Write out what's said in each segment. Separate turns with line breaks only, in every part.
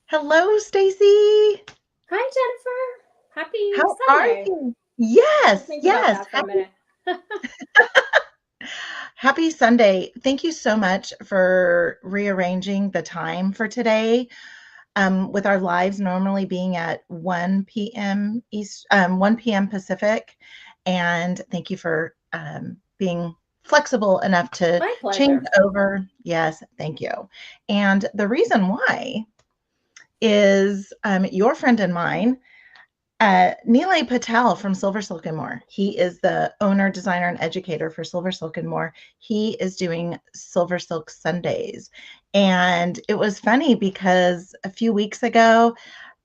Hello, Stacie.
Hi, Jennifer. Happy
How are
Sunday.
you?
I'll
Yes,
think about
yes.
that for a minute.
Happy Sunday. Thank you so much for rearranging the time for today. With our lives normally being at 1 p.m. East, 1 p.m. Pacific. And thank you for being flexible enough to
My
change
pleasure.
over. Yes, thank you. And the reason why is your friend and mine, Nilay Patel from Silver Silk and More. He is the owner, designer, and educator for Silver Silk and More. He is doing Silver Silk Sundays. And it was funny because a few weeks ago,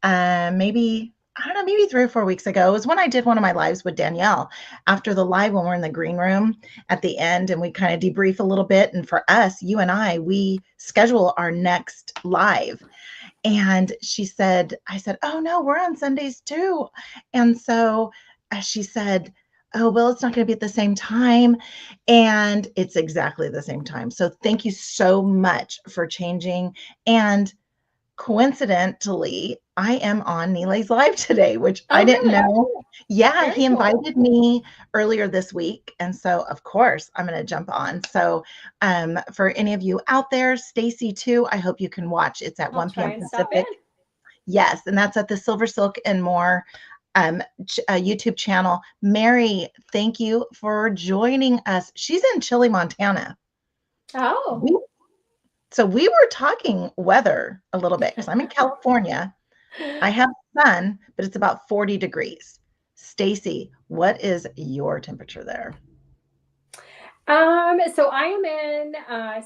maybe, I don't know, maybe 3 or 4 weeks ago, it was when I did one of my lives with Danielle. After the live, when we're in the green room at the end and we kind of debrief a little bit. And for us, you and I, we schedule our next live. And I said, "Oh no, we're on Sundays too." And so she said, "Oh, well, it's not going to be at the same time." And it's exactly the same time. So thank you so much for changing. And coincidentally, I am on Neelay's live today, which I
Oh,
didn't
really?
know. Yeah,
Very
he
cool.
invited me earlier this week. And so, of course, I'm going to jump on. So, for any of you out there, Stacie too, I hope you can watch. It's at
I'll
1
try
p.m.
and stop in.
Pacific. Yes, and that's at the Silver Silk and More YouTube channel. Mary, thank you for joining us. She's in Chile, Montana.
Oh,
We So we were talking weather a little bit because I'm in California. I have sun, but it's about 40 degrees. Stacie, what is your temperature there?
so I am in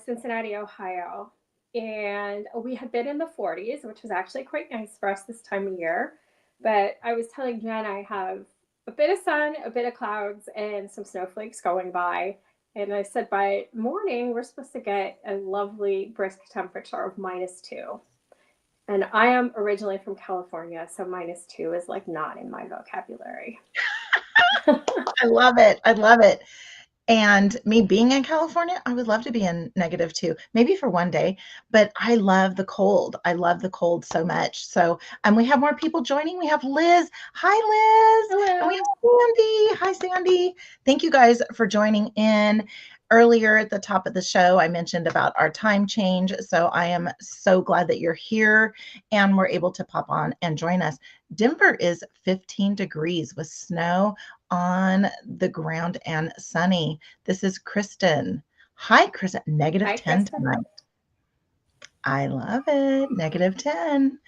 Cincinnati, Ohio, and we had been in the 40s, which was actually quite nice for us this time of year. But I was telling Jen I have a bit of sun, a bit of clouds, and some snowflakes going by. And I said by morning we're supposed to get a lovely brisk temperature of -2. And I am originally from California, so -2 is like not in my vocabulary.
I love it. I love it. And me being in California, I would love to be in negative too, maybe for one day, but I love the cold. I love the cold so much. So, and we have more people joining. We have Liz. Hi, Liz. And we
Hello.
have Sandy. Hi, Sandy. Thank you guys for joining in. Earlier at the top of the show, I mentioned about our time change. So I am so glad that you're here and we're able to pop on and join us. Denver is 15 degrees with snow on the ground and sunny. This is Kristen. Hi, Kristen. Negative
Hi,
10
Kristen.
tonight. I love it. Negative 10.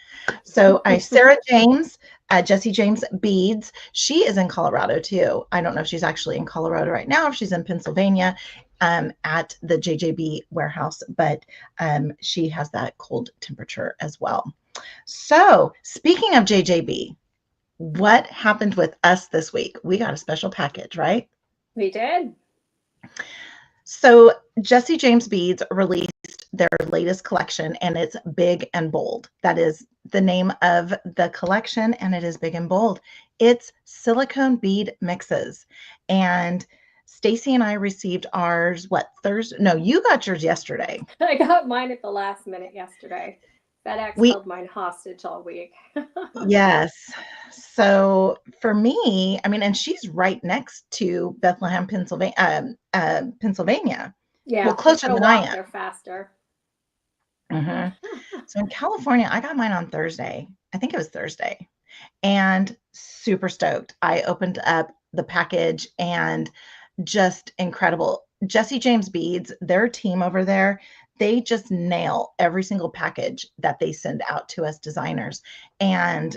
So Sarah James, Jesse James Beads. She is in Colorado too. I don't know if she's actually in Colorado right now, if she's in Pennsylvania at the JJB warehouse, but she has that cold temperature as well. So speaking of JJB, what happened with us this week? We got a special package, right?
We did.
So Jesse James Beads released their latest collection and it's big and bold. That is the name of the collection and it is big and bold. It's silicone bead mixes. And Stacie and I received ours, what, Thursday? No, you got yours yesterday.
I got mine at the last minute yesterday. FedEx
We
held mine hostage all week.
Yes. So for me, I mean, and she's right next to Bethlehem, Pennsylvania. Well,
Yeah, if
closer
I
than I
walk,
am.
they're faster.
So in California, I got mine on Thursday. I think it was Thursday, and super stoked. I opened up the package and just incredible. Jesse James Beads, their team over there, they just nail every single package that they send out to us designers. And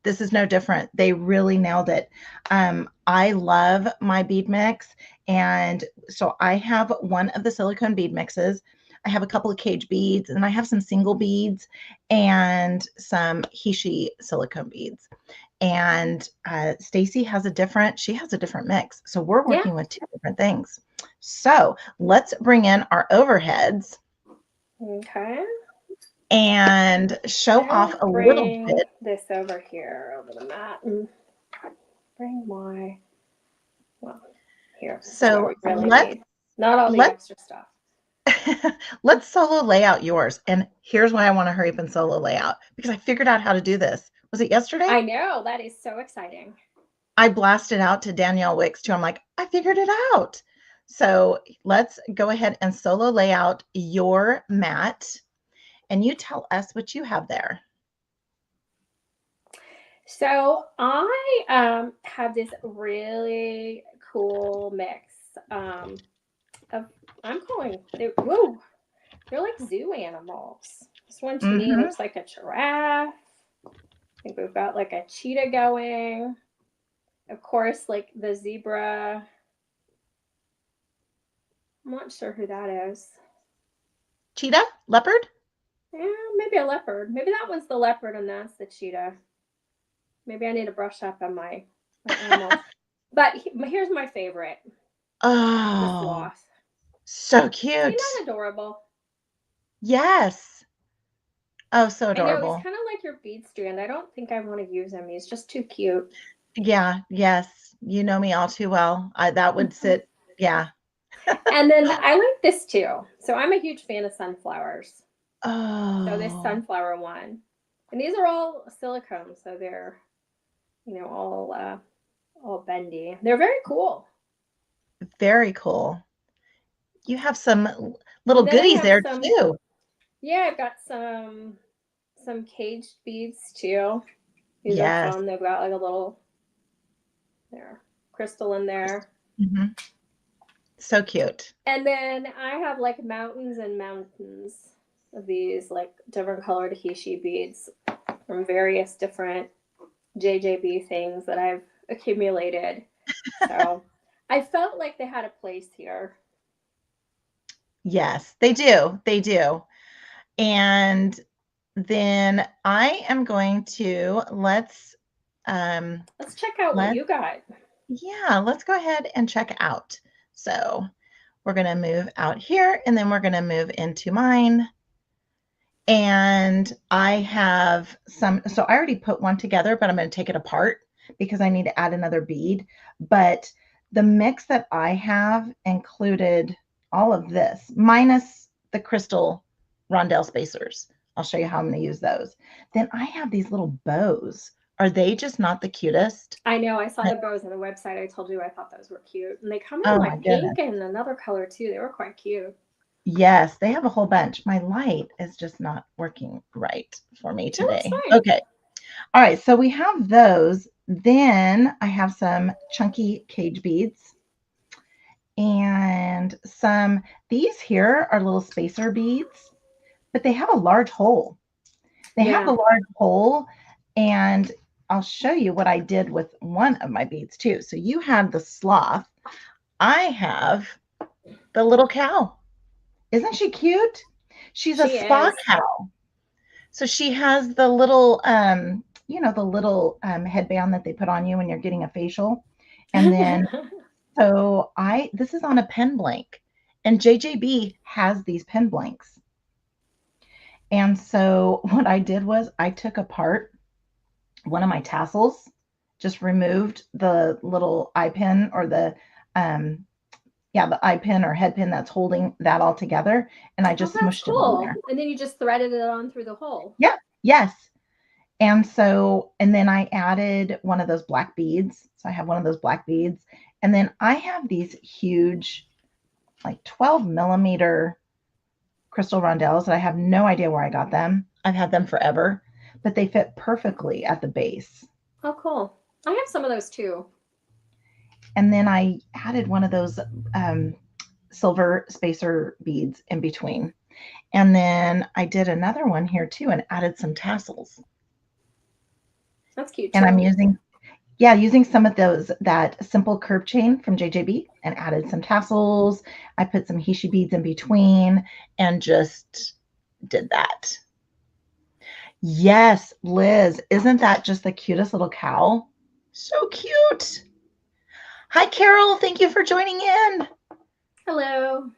this is no different. They really nailed it. I love my bead mix. And so I have one of the silicone bead mixes. I have a couple of cage beads and I have some single beads and some Hishi silicone beads. And Stacie she has a different mix. So we're
Yeah.
working with two different things. So let's bring in our overheads
Okay.
and show
I
off
will
a little
bring
bit.
this over here over the mat and bring my, well, here. This is what
So
we really
let's
need. Not all the
let's
extra stuff.
let's solo layout yours. And here's why I want to hurry up and solo layout, because I figured out how to do this. Was it yesterday?
I know, that is so exciting.
I blasted out to Danielle Wicks too. I'm like, I figured it out. So let's go ahead and solo layout your mat. And you tell us what you have there.
So I have this really cool mix of, I'm calling, whoa, they're like zoo animals. This one to me looks like a giraffe. I think we've got like a cheetah going. Of course, like the zebra. I'm not sure who that is.
Cheetah? Leopard?
Yeah, maybe a leopard. Maybe that one's the leopard and that's the cheetah. Maybe I need to brush up on my animals. But here's my favorite. The
Oh,
sloth.
so
Isn't
cute.
that adorable?
Yes. Oh, so
I know, he's
adorable.
kind of like your bead strand. I don't think I want to use him. He's just too cute.
Yeah, yes. You know me all too well. That would sit, yeah.
And then I like this too. So I'm a huge fan of sunflowers. So this
Oh,
sunflower one. And these are all silicone, so they're, all bendy. They're very cool.
very cool. You have some little
And then I
goodies
have
there
some,
too.
yeah, I've got some caged beads too. These are
Yes.
fun. They've got like a little there crystal in there.
Mm-hmm. So cute.
And then I have like mountains and mountains of these like different colored Hishi beads from various different JJB things that I've accumulated. So I felt like they had a place here.
Yes, they do. They do. And then I am going to
Let's check out what
let
you got.
yeah, let's go ahead and check out. So we're going to move out here and then we're going to move into mine. And I have so I already put one together, but I'm going to take it apart because I need to add another bead. But the mix that I have included all of this, minus the crystal rondelle spacers. I'll show you how I'm going to use those. Then I have these little bows. Are they just not the cutest?
I know, I saw the bows on the website. I told you I thought those were cute. And they come in
Oh my
like pink
goodness.
and another color too. They were quite cute.
Yes, they have a whole bunch. My light is just not working right for me
No, that's
today.
fine.
Okay. All right, so we have those. Then I have some chunky cage beads and these here are little spacer beads, but they have a large hole. They have
Yeah.
a large hole, and I'll show you what I did with one of my beads too. So you have the sloth. I have the little cow. Isn't she cute? She's a
She
spa
is.
cow. So she has the little, the little headband that they put on you when you're getting a facial. And then, this is on a pen blank, and JJB has these pen blanks. And so what I did was I took apart one of my tassels, just removed the little eye pin or the eye pin or head pin that's holding that all together. And I
Oh,
just
that's
smushed it on
cool.
there.
And then you just threaded it on through the hole.
Yeah. Yes. And then I added one of those black beads. So I have one of those black beads. And then I have these huge, like 12 millimeter crystal rondelles that I have no idea where I got them. I've had them forever, but they fit perfectly at the base.
Oh, cool. I have some of those too.
And then I added one of those silver spacer beads in between. And then I did another one here too and added some tassels.
That's cute
And I'm
too.
using some of that simple curb chain from JJB and added some tassels. I put some Hishi beads in between and just did that. Yes, Liz, isn't that just the cutest little cow? So cute. Hi, Carol. Thank you for joining in.
Hello.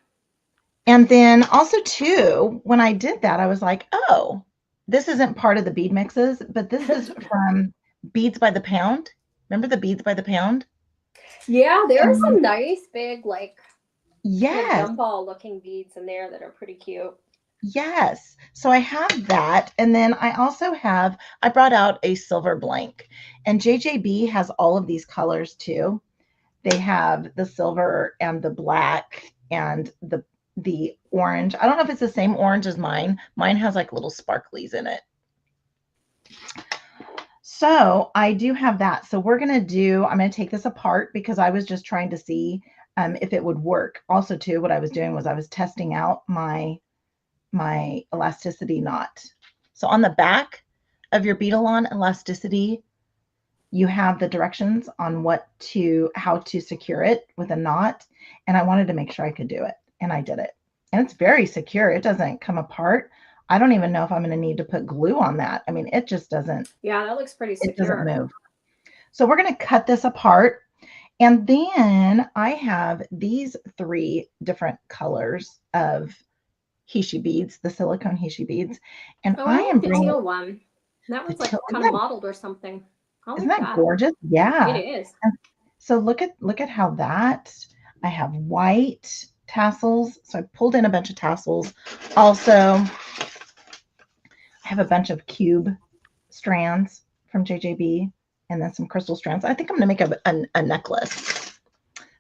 And then also too, when I did that, I was like, oh, this isn't part of the bead mixes, but this is from Beads by the Pound. Remember the Beads by the Pound?
Yeah, there are some nice big like kind of
Yes.
gumball looking beads in there that are pretty cute.
Yes. So I have that. And then I brought out a silver blank. And JJB has all of these colors too. They have the silver and the black and the orange. I don't know if it's the same orange as mine. Mine has like little sparklies in it. So I do have that. So I'm going to take this apart because I was just trying to see if it would work. Also, too, what I was doing was I was testing out my elasticity knot. So on the back of your Beadalon elasticity, you have the directions on how to secure it with a knot. And I wanted to make sure I could do it. And I did it. And it's very secure. It doesn't come apart. I don't even know if I'm going to need to put glue on that. I mean, it just doesn't,
Yeah, that looks pretty
it doesn't
secure.
move. So we're going to cut this apart. And then I have these 3 different colors of Hishi beads, the silicone Hishi beads. And
Oh,
I
I
am
like the
bringing
teal one. That
the
one's like
teal.
kind of modeled or something. I
Isn't
like
that
that.
gorgeous?
It
Yeah.
is.
And so look at how I have white tassels. So I pulled in a bunch of tassels. Also, I have a bunch of cube strands from JJB and then some crystal strands. I think I'm going to make a necklace.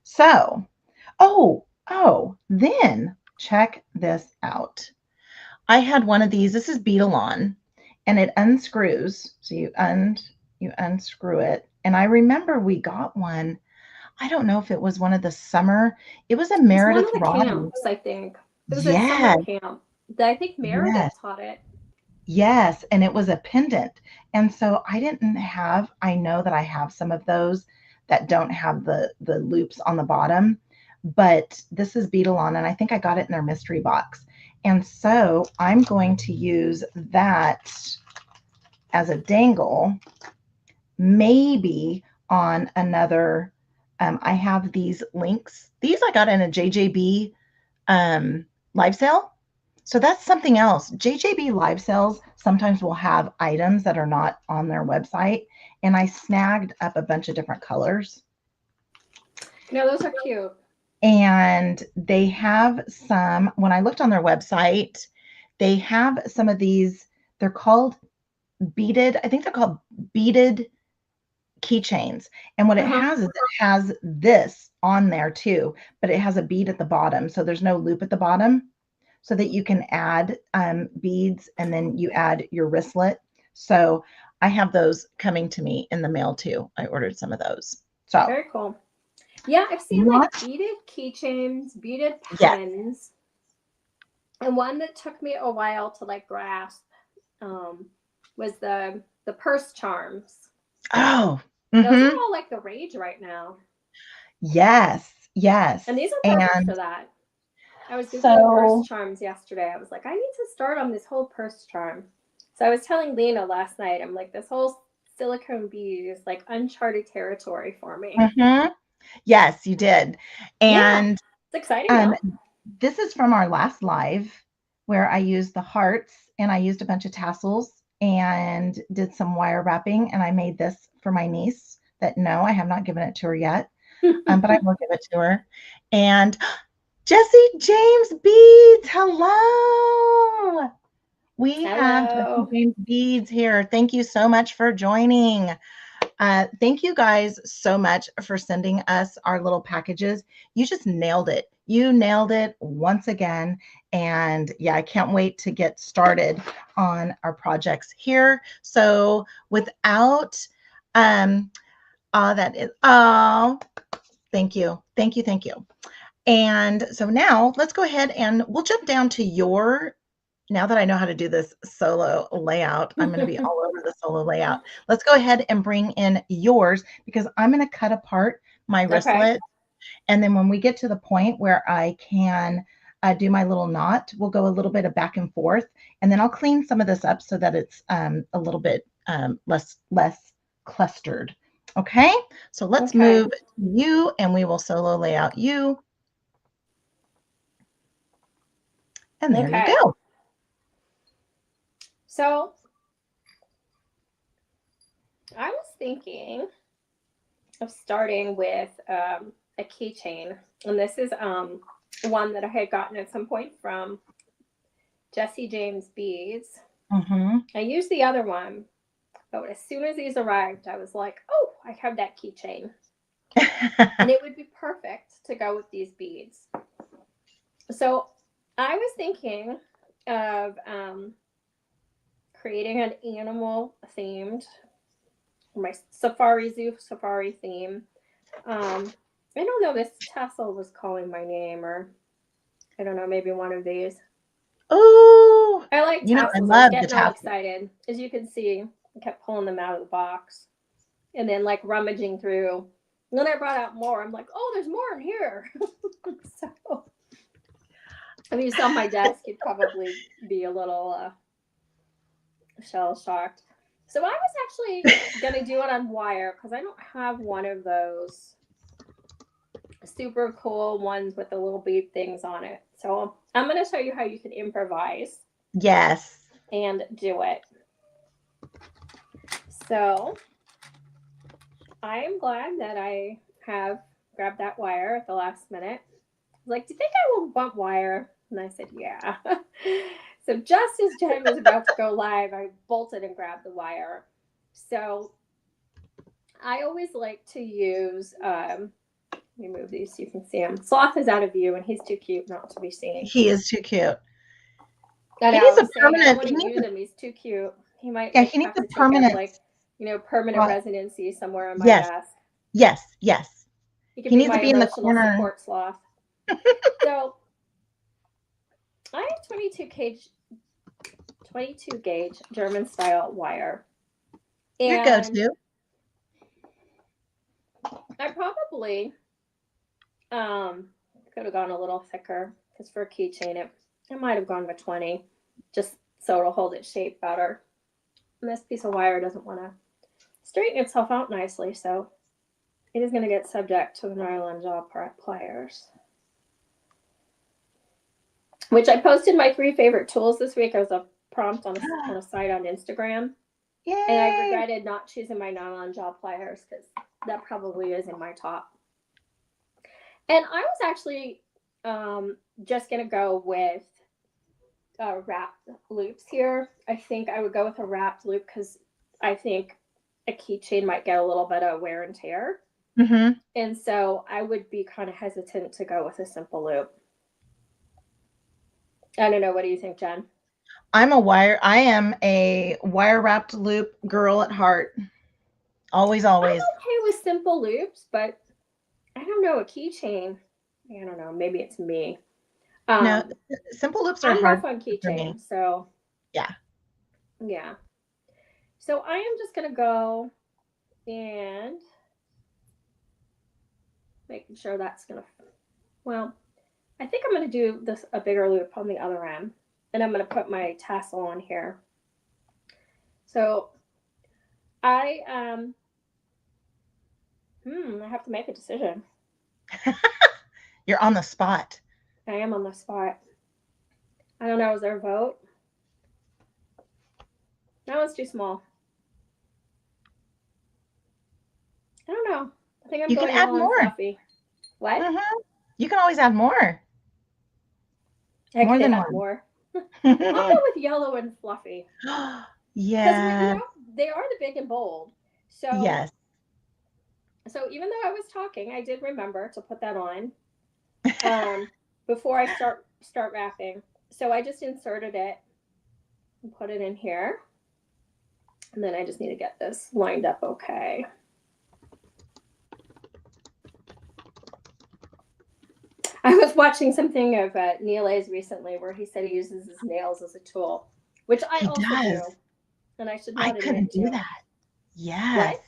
So, then check this out. I had one of these. This is Beadalon, and it unscrews. So you unscrew it. And I remember we got one. I don't know if it was one of the summer. It was a
It was one
Meredith
of the
Roddy.
camps, I think. It was a summer
Yes,
camp. I think Meredith
yes,
taught it.
yes. And it was a pendant. And so I know that I have some of those that don't have the loops on the bottom, but this is Beadalon, and I think I got it in their mystery box. And so I'm going to use that as a dangle, maybe on another. I have these links. These I got in a JJB live sale. So that's something else. JJB live sales sometimes will have items that are not on their website. And I snagged up a bunch of different colors.
No, those are cute.
And they have some, when I looked on their website, they have some of these, they're called I think they're called beaded keychains. And what it
Uh-huh.
has is it has this on there too, but it has a bead at the bottom. So there's no loop at the bottom so that you can add beads and then you add your wristlet. So I have those coming to me in the mail too. I ordered some of those. So
Very cool. Yeah, I've seen like
what?
beaded keychains, beaded
Yes.
pens, and one that took me a while to like grasp um, was the purse charms.
Oh,
Those are
mm-hmm.
all like the rage right now,
Yes. Yes.
and these are perfect
And
for that. I was googling purse
so,
charms yesterday. I was like, I need to start on this whole purse charm. So I was telling Lena last night, I'm like, this whole silicone bead is like uncharted territory for me.
mhm. Yes, you did.
Yeah,
And
it's exciting
um,
though.
this is from our last live where I used the hearts and I used a bunch of tassels and did some wire wrapping. And I made this for my niece that no, I have not given it to her yet, but I will give it to her. And Jesse James Beads, hello. We have Jesse
Hello.
James Beads here. Thank you so much for joining. Thank you guys so much for sending us our little packages. You just nailed it. You nailed it once again. And yeah, I can't wait to get started on our projects here. So without, that is, oh, thank you. Thank you. Thank you. And so now let's go ahead and we'll jump down to now that I know how to do this solo layout, I'm going to be all over the solo layout. Let's go ahead and bring in yours because I'm going to cut apart my
Okay.
wristlet. And then when we get to the point where I can do my little knot, we'll go a little bit of back and forth. And then I'll clean some of this up so that it's a little bit less clustered. Okay, so let's
Okay.
move you and we will solo layout you. And there you
Okay.
go.
So I was thinking of starting with a keychain, and this is one that I had gotten at some point from Stacie Beads.
Mm-hmm.
I used the other one, but as soon as these arrived, I was like, oh, I have that keychain. And it would be perfect to go with these beads. So I was thinking of creating an animal themed, my safari zoo safari theme. I don't know, this tassel was calling my name, or I don't know, maybe one of these.
Oh,
I like
I
tassels. I was
love the
getting all
tassel.
excited. As you can see, I kept pulling them out of the box and then like rummaging through. And then I brought out more. I'm like, oh, there's more in here. So if you saw my desk, you'd probably be a little shell shocked. So I was actually going to do it on wire because I don't have one of those super cool ones with the little bead things on it. So I'm going to show you how you can improvise.
Yes.
And do it. So I am glad that I have grabbed that wire at the last minute. I was like, do you think I will want wire? And I said, yeah. So just as Jen was about to go live, I bolted and grabbed the wire. So I always like to use, let me move these so you can see him. Sloth is out of view and he's too cute not to be seen.
He is too cute.
I know,
He needs
I
a
was saying, I don't
permanent.
want to use him. He's too cute. He might
Yeah,
like
he needs
have
a
to take up
permanent.
like, permanent residency somewhere on my
Yes,
desk.
yes, yes.
He could
He
be
needs
my
to be in the
emotional
corner.
support sloth. So I have 22 gauge German style wire.
Your
And
go-to.
I probably could have gone a little thicker because for a keychain it might have gone to 20 just so it'll hold its shape better. And this piece of wire doesn't want to straighten itself out nicely, so it is going to get subject to the nylon jaw pliers. Which I posted my 3 favorite tools this week as a prompt on a site on Instagram.
Yay.
And I regretted not choosing my nylon jaw pliers because that probably is in my top. And I was actually just going to go with wrapped loops here. I think I would go with a wrapped loop because I think a keychain might get a little bit of wear and tear.
Mm-hmm.
And so I would be kind of hesitant to go with a simple loop. I don't know. What do you think, Jen?
I am a wire wrapped loop girl at heart. Always, always.
I'm okay with simple loops, but I don't know, a keychain. I don't know. Maybe it's me.
No, simple loops are
I'm
hard
rough on
for me.
keychains, so
Yeah.
So I am just gonna go and making sure that's gonna. Well, I think I'm gonna do this a bigger loop on the other end, and I'm gonna put my tassel on here. So I I have to make a decision.
You're on the spot.
I am on the spot. I don't know. Is there a vote? That one's too small. I don't know. I think I'm
You can
going
add
yellow and
more.
fluffy. What?
Mm-hmm. You can always add more.
I
than
add
one.
more. I'll go with yellow and fluffy.
Yeah.
Because they are the big and bold. So
Yes.
So even though I was talking, I did remember to put that on before I start wrapping. So I just inserted it and put it in here. And then I just need to get this lined up okay. I was watching something of Neil's recently where he said he uses his nails as a tool, which I also do. And I should not
I couldn't
admit to.
do that. Yes.
What?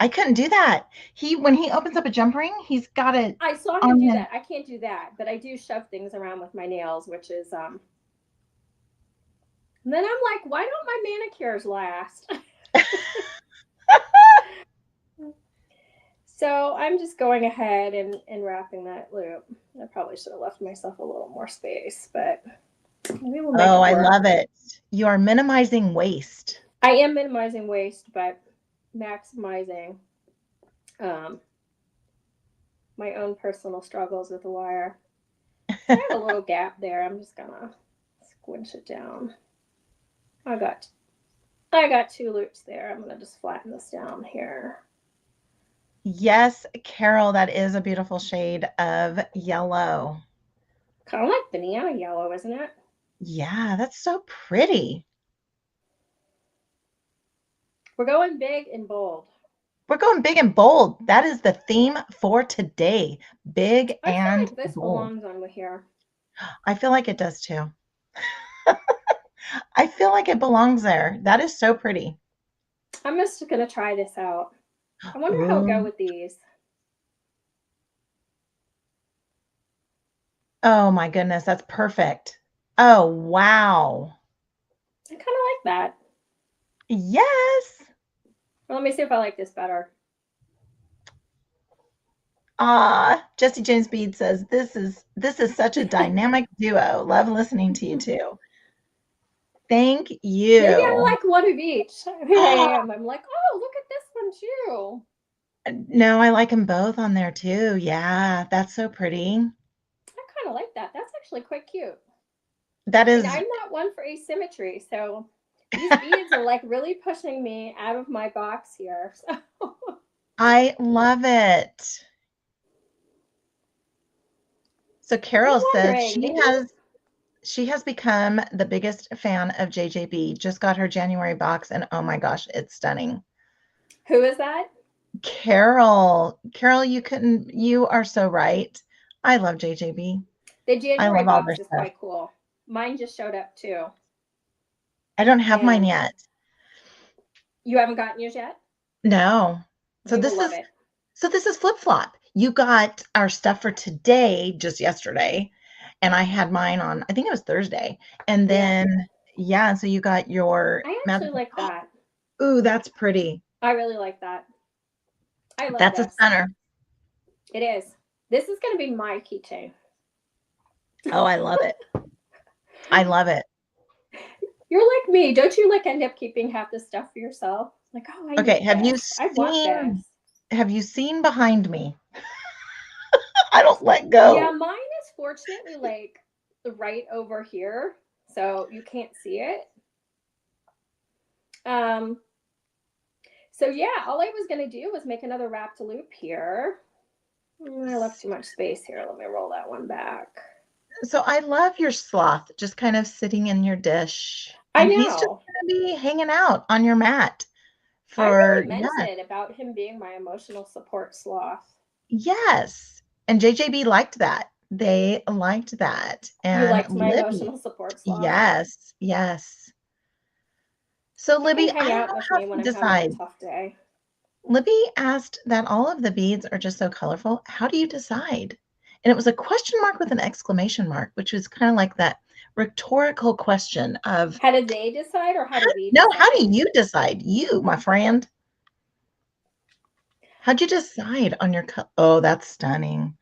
I couldn't do that. When he opens up a jump ring, he's got it.
I saw him do that. I can't do that, but I do shove things around with my nails, which is and then I'm like, why don't my manicures last? So I'm just going ahead and wrapping that loop. I probably should have left myself a little more space, but we will make it work.
I love it. You are minimizing waste.
I am minimizing waste, but maximizing my own personal struggles with the wire. I have a little gap there. I'm just gonna squinch it down. I got I got 2 loops there. I'm gonna just flatten this down here.
Yes, Carol, that is a beautiful shade of yellow.
Kind of like banana yellow, isn't it?
Yeah, that's so pretty.
We're going big and bold.
We're going big and bold. That is the theme for today. Big
I feel
and
like this
bold.
belongs on here.
I feel like it does too. I feel like it belongs there. That is so pretty.
I'm just gonna try this out. I wonder how it'll go
Ooh.
with these.
Oh my goodness, that's perfect. Oh, wow.
I kind of like that.
Yes.
Well, let me see if I like this better.
Jesse James Bead says this is such a dynamic duo. Love listening to you too. Thank
Maybe I
you.
like one of each. Here I am. I'm like, oh, look at this one too.
No, I like them both on there too. Yeah, that's so pretty.
I kind of like that. That's actually quite cute.
That
And
is,
I'm not one for asymmetry, so these beads are like really pushing me out of my box here. So.
I love it. So
I'm
Carol said
wondering, did you?
she has become the biggest fan of JJB. Just got her January box and oh my gosh, it's stunning.
Who is that?
Carol, you are so right. I love JJB.
The
I
January
love all their
box is
stuff.
quite cool. Mine just showed up too.
I don't have mine
And
yet.
you haven't gotten yours yet?
No. So
You will
this
love
is
it.
so this is flip-flop. You got our stuff for today just yesterday, and I had mine on, I think it was Thursday. And
Yeah.
then yeah, so you got your
I actually
magical.
like that.
Ooh, that's pretty.
I really like that. I love
That's a
this.
stunner.
It is. This is going to be my keychain.
Oh, I love it. I love it.
You're like me. Don't you like end up keeping half the stuff for yourself? Like, oh, I
Okay,
need this. I want this.
have you seen behind me? I don't let
Yeah,
go.
mine is fortunately like right over here, so you can't see it. Um, so yeah, all I was gonna do was make another wrapped loop here. I left too much space here. Let me roll that one back.
So I love your sloth just kind of sitting in your dish,
I
and he's just
know.
gonna be hanging out on your mat
I
for
really meant
yeah.
it about him being my emotional support sloth.
Yes. And JJB liked that. They liked that.
You
And
liked my
Libby,
emotional support sloth.
yes, yes. So
He can
Libby,
hang
I don't
out
know
with
how
me when
to
I'm having a
decide.
tough day.
Libby asked that all of the beads are just so colorful. How do you decide? And it was a question mark with an exclamation mark, which was kind of like that rhetorical question of,
How did they decide, or how do we
no, how do
decide?
you decide? You, my friend. How'd you decide on your Oh, that's stunning.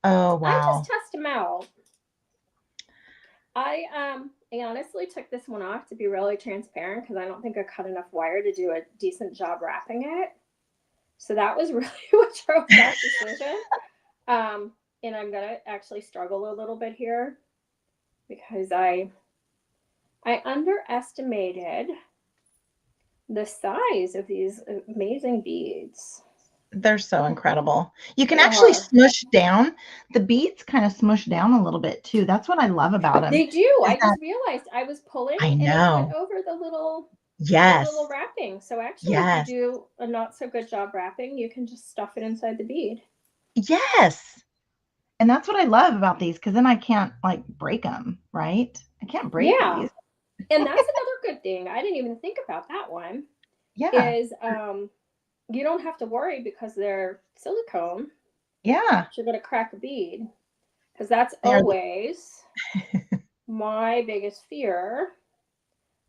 Oh,
I just
wow.
test them out. I honestly took this one off to be really transparent because I don't think I cut enough wire to do a decent job wrapping it. So that was really what drove that decision. And I'm gonna actually struggle a little bit here because I underestimated the size of these amazing beads.
They're so incredible. You can
They
actually
are.
smush down. The beads kind of smush down a little bit too. That's what I love about them.
They do.
Is
I
that
just realized I was pulling
I
and it went
know.
over the little
Yes.
wrapping. So actually, if you
Yes.
do a not so good job wrapping, you can just stuff it inside the bead.
Yes. And that's what I love about these because then I can't like break them, right? I can't break
Yeah,
these.
and that's another good thing. I didn't even think about that one.
Yeah.
Is you don't have to worry because they're silicone.
Yeah.
You're gonna crack a bead because that's
They are
always my biggest fear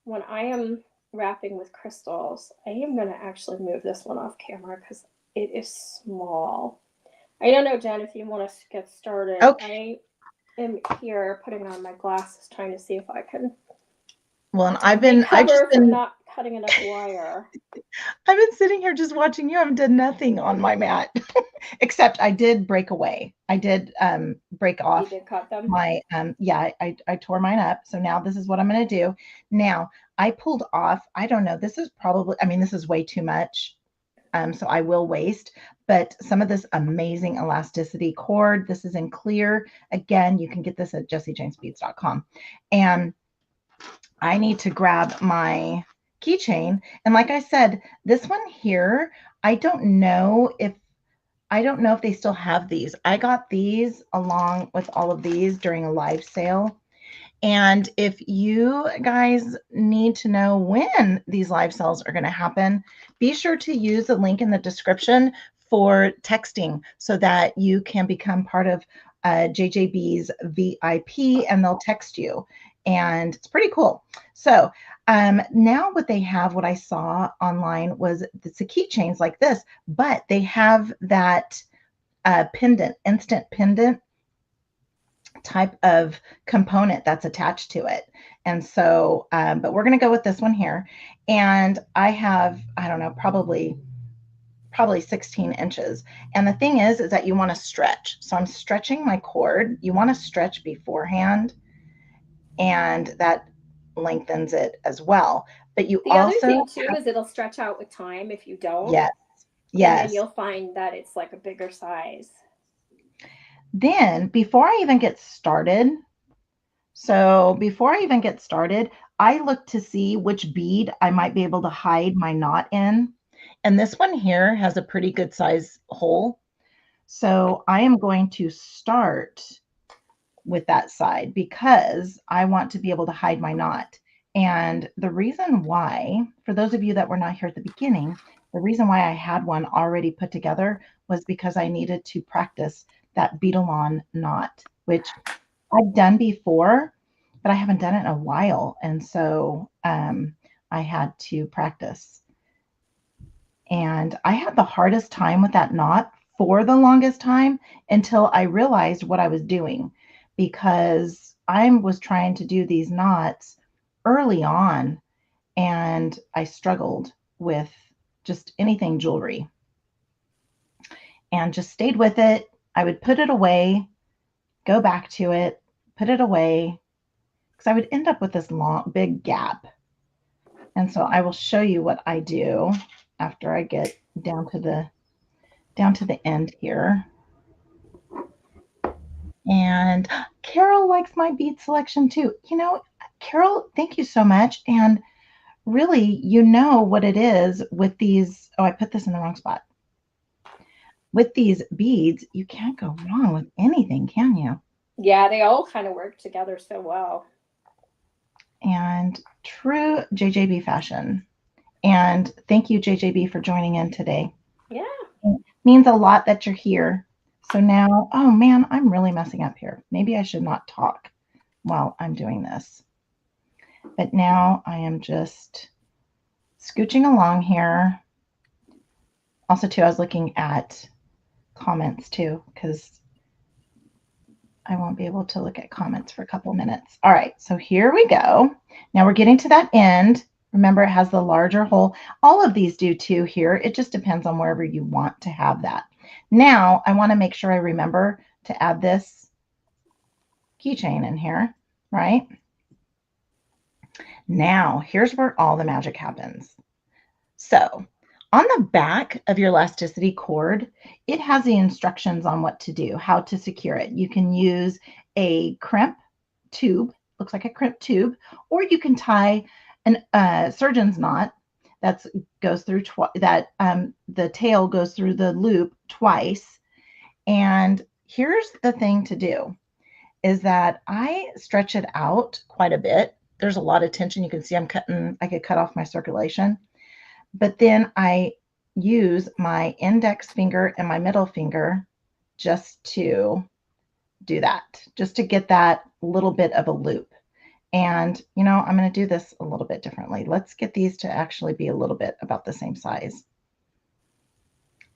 when I am wrapping with crystals. I am gonna actually move this one off camera because it is small. I don't know, Jen, if you want to get started.
okay.
I am here putting on my glasses trying to see if I can
Well, and I've just
recover from
been
not cutting enough wire.
I've been sitting here just watching you. I haven't done nothing on my mat, except I did break away. I did break
You
off
did cut them?
my, yeah, I tore mine up. So now this is what I'm going to do. Now I pulled off, I don't know, this is probably, I mean, this is way too much. So I will waste, but some of this amazing elasticity cord, this is in clear. Again, you can get this at jessiejanesbeads.com. And I need to grab my keychain. And like I said, this one here, I don't know if they still have these. I got these along with all of these during a live sale. And if you guys need to know when these live sales are going to happen, be sure to use the link in the description for texting so that you can become part of JJB's VIP and they'll text you. And it's pretty cool. So now what they have, what I saw online was the keychains like this, but they have that pendant, instant pendant type of component that's attached to it. And so, but we're going to go with this one here. And I have, I don't know, probably 16 inches. And the thing is that you want to stretch. So I'm stretching my cord. You want to stretch beforehand, and that lengthens it as well. But you
The other
also
thing too is it'll stretch out with time if you don't.
yes,
And then
yes.
you'll find that it's like a bigger size.
Then before I even get started, I look to see which bead I might be able to hide my knot in. And this one here has a pretty good size hole. So I am going to start with that side because I want to be able to hide my knot. And the reason why, for those of you that were not here at the beginning, the reason why I had one already put together was because I needed to practice that bead-along knot, which I've done before, but I haven't done it in a while. And so I had to practice. And I had the hardest time with that knot for the longest time until I realized what I was doing, because I was trying to do these knots early on and I struggled with just anything jewelry and just stayed with it. I would put it away, go back to it, put it away, because I would end up with this long, big gap. And so I will show you what I do after I get down to the end here. And Carol likes my bead selection too. You know, Carol, thank you so much. And really, you know what it is with these. Oh, I put this in the wrong spot. With these beads, you can't go wrong with anything, can you?
Yeah, they all kind of work together so well.
And true JJB fashion. And thank you, JJB, for joining in today.
Yeah.
It means a lot that you're here. So now, oh man, I'm really messing up here. Maybe I should not talk while I'm doing this. But now I am just scooching along here. Also, too, I was looking at comments too, because I won't be able to look at comments for a couple minutes. All right, so here we go. Now we're getting to that end. Remember, it has the larger hole. All of these do too here. It just depends on wherever you want to have that. Now, I want to make sure I remember to add this keychain in here, right? Now, here's where all the magic happens. So, on the back of your elasticity cord, it has the instructions on what to do, how to secure it. You can use a crimp tube, looks like a crimp tube, or you can tie an surgeon's knot that goes through the tail goes through the loop twice. And here's the thing to do is that I stretch it out quite a bit. There's a lot of tension. You can see I could cut off my circulation. But then I use my index finger and my middle finger just to do that, just to get that little bit of a loop. And, you know, I'm going to do this a little bit differently. Let's get these to actually be a little bit about the same size.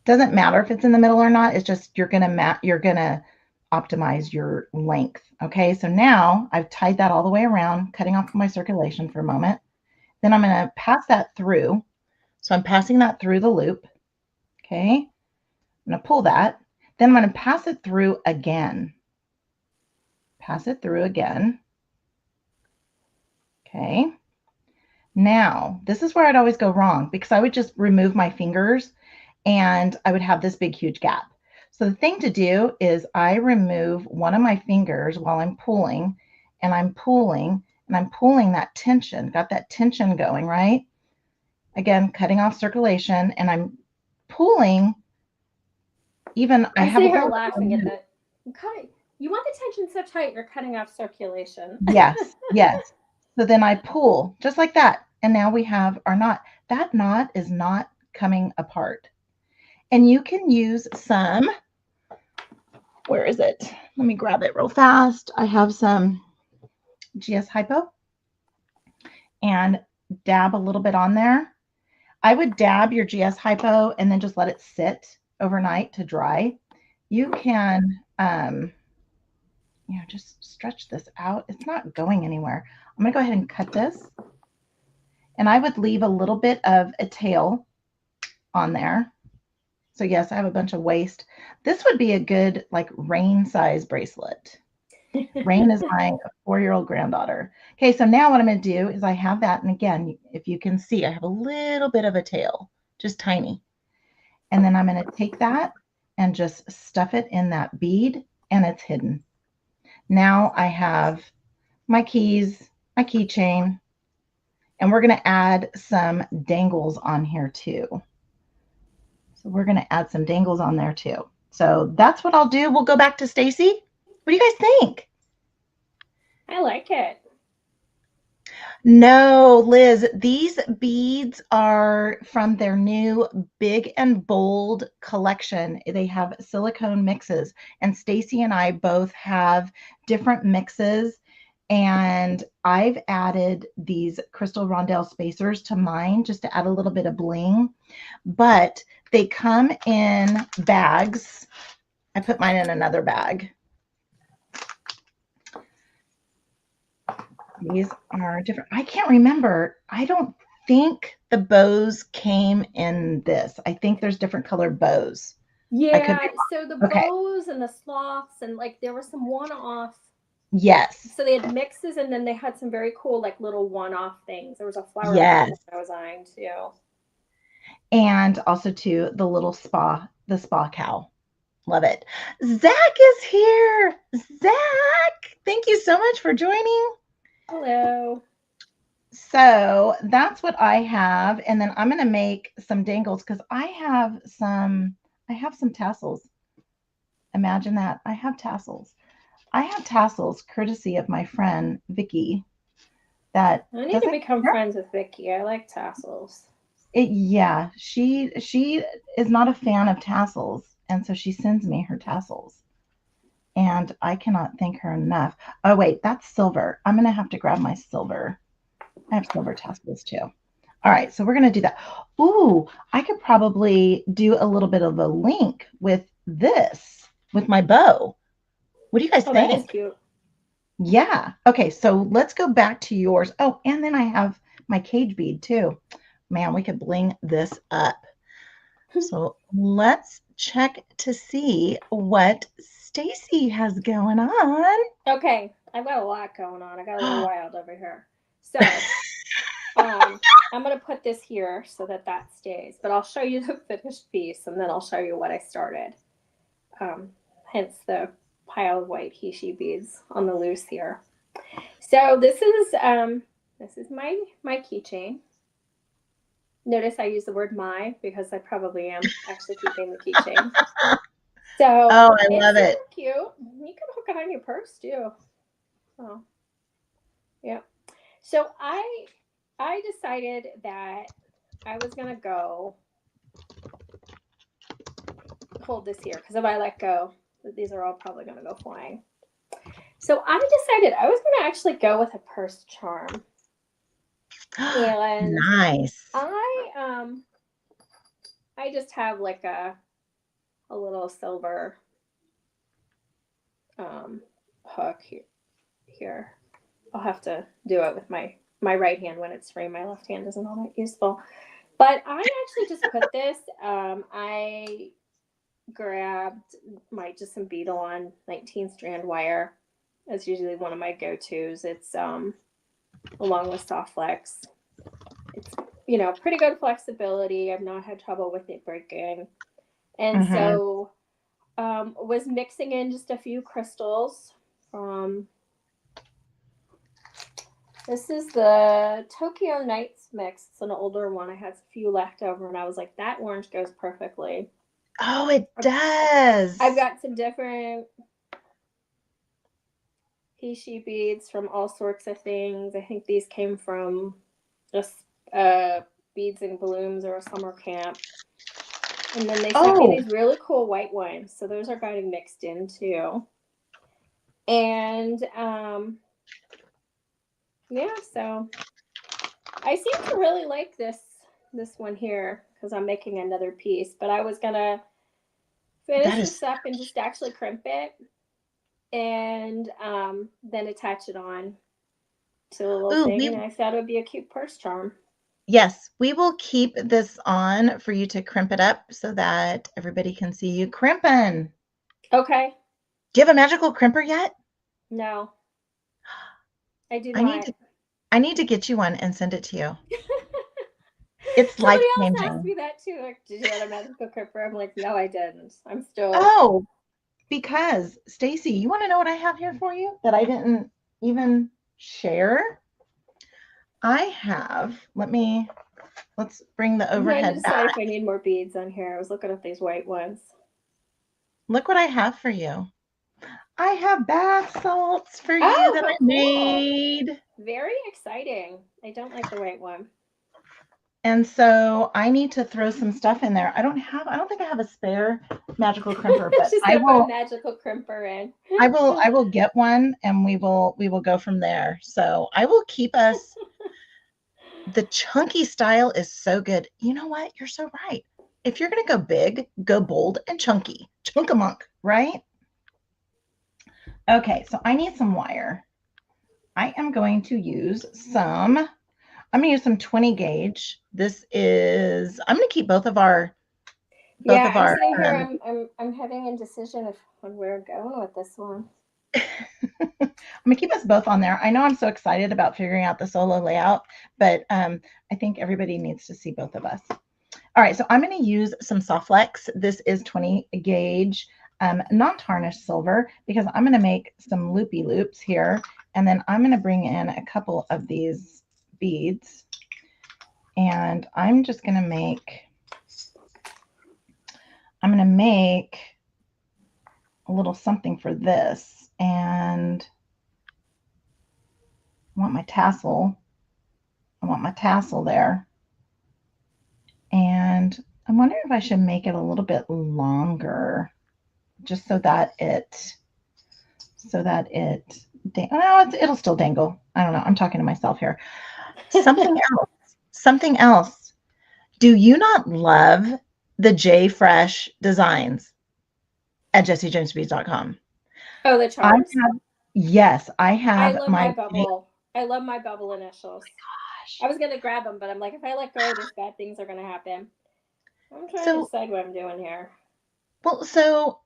Doesn't matter if it's in the middle or not. It's just you're going to optimize your length. Okay, so now I've tied that all the way around, cutting off my circulation for a moment. Then I'm going to pass that through. So I'm passing that through the loop. Okay. I'm going to pull that. Then I'm going to pass it through again. Pass it through again. Okay. Now, this is where I'd always go wrong because I would just remove my fingers and I would have this big, huge gap. So the thing to do is I remove one of my fingers while I'm pulling, and I'm pulling and I'm pulling that tension, got that tension going, right? Again, cutting off circulation, and I'm pulling. Even I
I
have a
see her
little bit
laughing
more
at
loop.
that. You want the tension so tight, you're cutting off circulation.
Yes, yes. So then I pull just like that. And now we have our knot. That knot is not coming apart. And you can use some, where is it? Let me grab it real fast. I have some GS Hypo and dab a little bit on there. I would dab your GS Hypo and then just let it sit overnight to dry. You can, just stretch this out. It's not going anywhere. I'm going to go ahead and cut this. And I would leave a little bit of a tail on there. So yes, I have a bunch of waste. This would be a good like Rain size bracelet. Rain is my 4-year-old granddaughter. Okay, so now what I'm going to do is I have that. And again, if you can see, I have a little bit of a tail, just tiny. And then I'm going to take that and just stuff it in that bead, and it's hidden. Now I have my keys, my keychain, and we're going to add some dangles on here too. So we're going to add some dangles on there too. So that's what I'll do. We'll go back to Stacie. What do you guys think?
I like it.
No, Liz, these beads are from their new Big and Bold collection. They have silicone mixes, and Stacie and I both have different mixes. And I've added these crystal rondelle spacers to mine just to add a little bit of bling. But they come in bags. I put mine in another bag. These are different. I can't remember. I don't think the bows came in this. I think there's different colored bows. I could
Yeah,
be
so the
wrong. Okay.
bows and the sloths, and like there were some one-off.
Yes.
So they had mixes, and then they had some very cool like little one-off things. There was a flower
Yes.
I was eyeing too.
And also to the spa cow. Love it. Zach is here. Zach, thank you so much for joining.
Hello.
So that's what I have. And then I'm going to make some dangles because I have some tassels. Imagine that. I have tassels. I have tassels courtesy of my friend Vicky that
I need to
doesn't
become
care.
friends with Vicky. I like tassels.
Yeah, she is not a fan of tassels, and so she sends me her tassels. And I cannot thank her enough. Oh wait, that's silver. I'm gonna have to grab my silver. I have silver tassels too. All right, so we're gonna do that. Ooh, I could probably do a little bit of a link with this, with my bow. What do you guys
Oh, that is
think?
cute.
Yeah. Okay, so let's go back to yours. Oh, and then I have my cage bead too. Man, we could bling this up. So let's check to see what Stacie has going on.
Okay, I've got a lot going on. I got a little wild over here. So, I'm gonna put this here so that that stays. But I'll show you the finished piece, and then I'll show you what I started. Hence the pile of white Heishi beads on the loose here. So this is my keychain. Notice I use the word my because I probably am actually keeping the keychain. So
Oh, I
it's
love it.
super cute. You can hook it on your purse too. Oh, yeah. So I decided that I was gonna go hold this here because if I let go, these are all probably gonna go flying. So I decided I was gonna actually go with a purse charm, and
Nice.
I I just have like a little silver hook here. I'll have to do it with my my right hand when it's free. My left hand isn't all that useful. But I actually just put this. I grabbed my just some beadle on 19 strand wire. That's usually one of my go-tos. It's along with soft flex. It's pretty good flexibility. I've not had trouble with it breaking. And
Mm-hmm.
so was mixing in just a few crystals from this is the Tokyo Nights mix. It's an older one. I had a few left over and I was like, that orange goes perfectly.
Oh, it does.
I've got some different Heishi beads from all sorts of things. I think these came from just beads and blooms or a summer camp. And then they sent me
Oh,
these really cool white ones. So those are getting mixed in too. And yeah, so I seem to really like this one here because I'm making another piece. But I was gonna finish
that is.
this up and just actually crimp it and then attach it on to the little
Ooh,
thing. And I thought it would be a cute purse charm.
yes, we will keep this on for you to crimp it up so that everybody can see you crimping.
Okay.
Do you have a magical crimper yet?
No, I do
I need
not.
to I need to get you one and send it to you. It's
Somebody
life
else asked
changing.
me that too. Like, did you want a magical crimper? I'm like, no, I didn't. I'm still.
Oh, because Stacie, you want to know what I have here for you that I didn't even share? I have, let's bring the
I'm trying to
overhead
decide
back.
if I need more beads on here. I was looking at these white ones.
Look what I have for you. I have bath salts for you
Oh,
that I
how cool!
made.
Very exciting. I don't like the white one.
And so I need to throw some stuff in there. I don't think I have a spare magical crimper, but
She's gonna put a magical crimper in.
I will get one and we will go from there. So I will keep us the chunky style is so good. You know what? You're so right. If you're going to go big, go bold and chunky. Chunk-a-monk, right? Okay, so I need some wire. I'm going to use some 20 gauge. I'm going to keep both
Yeah,
of
I'm
our,
sitting here. I'm having indecision of when we're going with this one.
I'm going to keep us both on there. I know I'm so excited about figuring out the solo layout, but I think everybody needs to see both of us. All right, so I'm going to use some soft flex. This is 20 gauge non-tarnished silver because I'm going to make some loopy loops here. And then I'm going to bring in a couple of these beads. And I'm going to make a little something for this. And I want my tassel. There. And I'm wondering if I should make it a little bit longer just so that it'll still dangle. I don't know. I'm talking to myself here. Something else. Something else. Do you not love the J Fresh designs at jessiejamesbeads.com?
Oh, the
I
charms.
have Yes, I
I
have
love
my
my bubble. I love my bubble initials. I
gosh.
was gonna grab them, but I'm like, if I let go, there's bad things are gonna happen. I'm trying to
So,
decide what I'm doing here.
so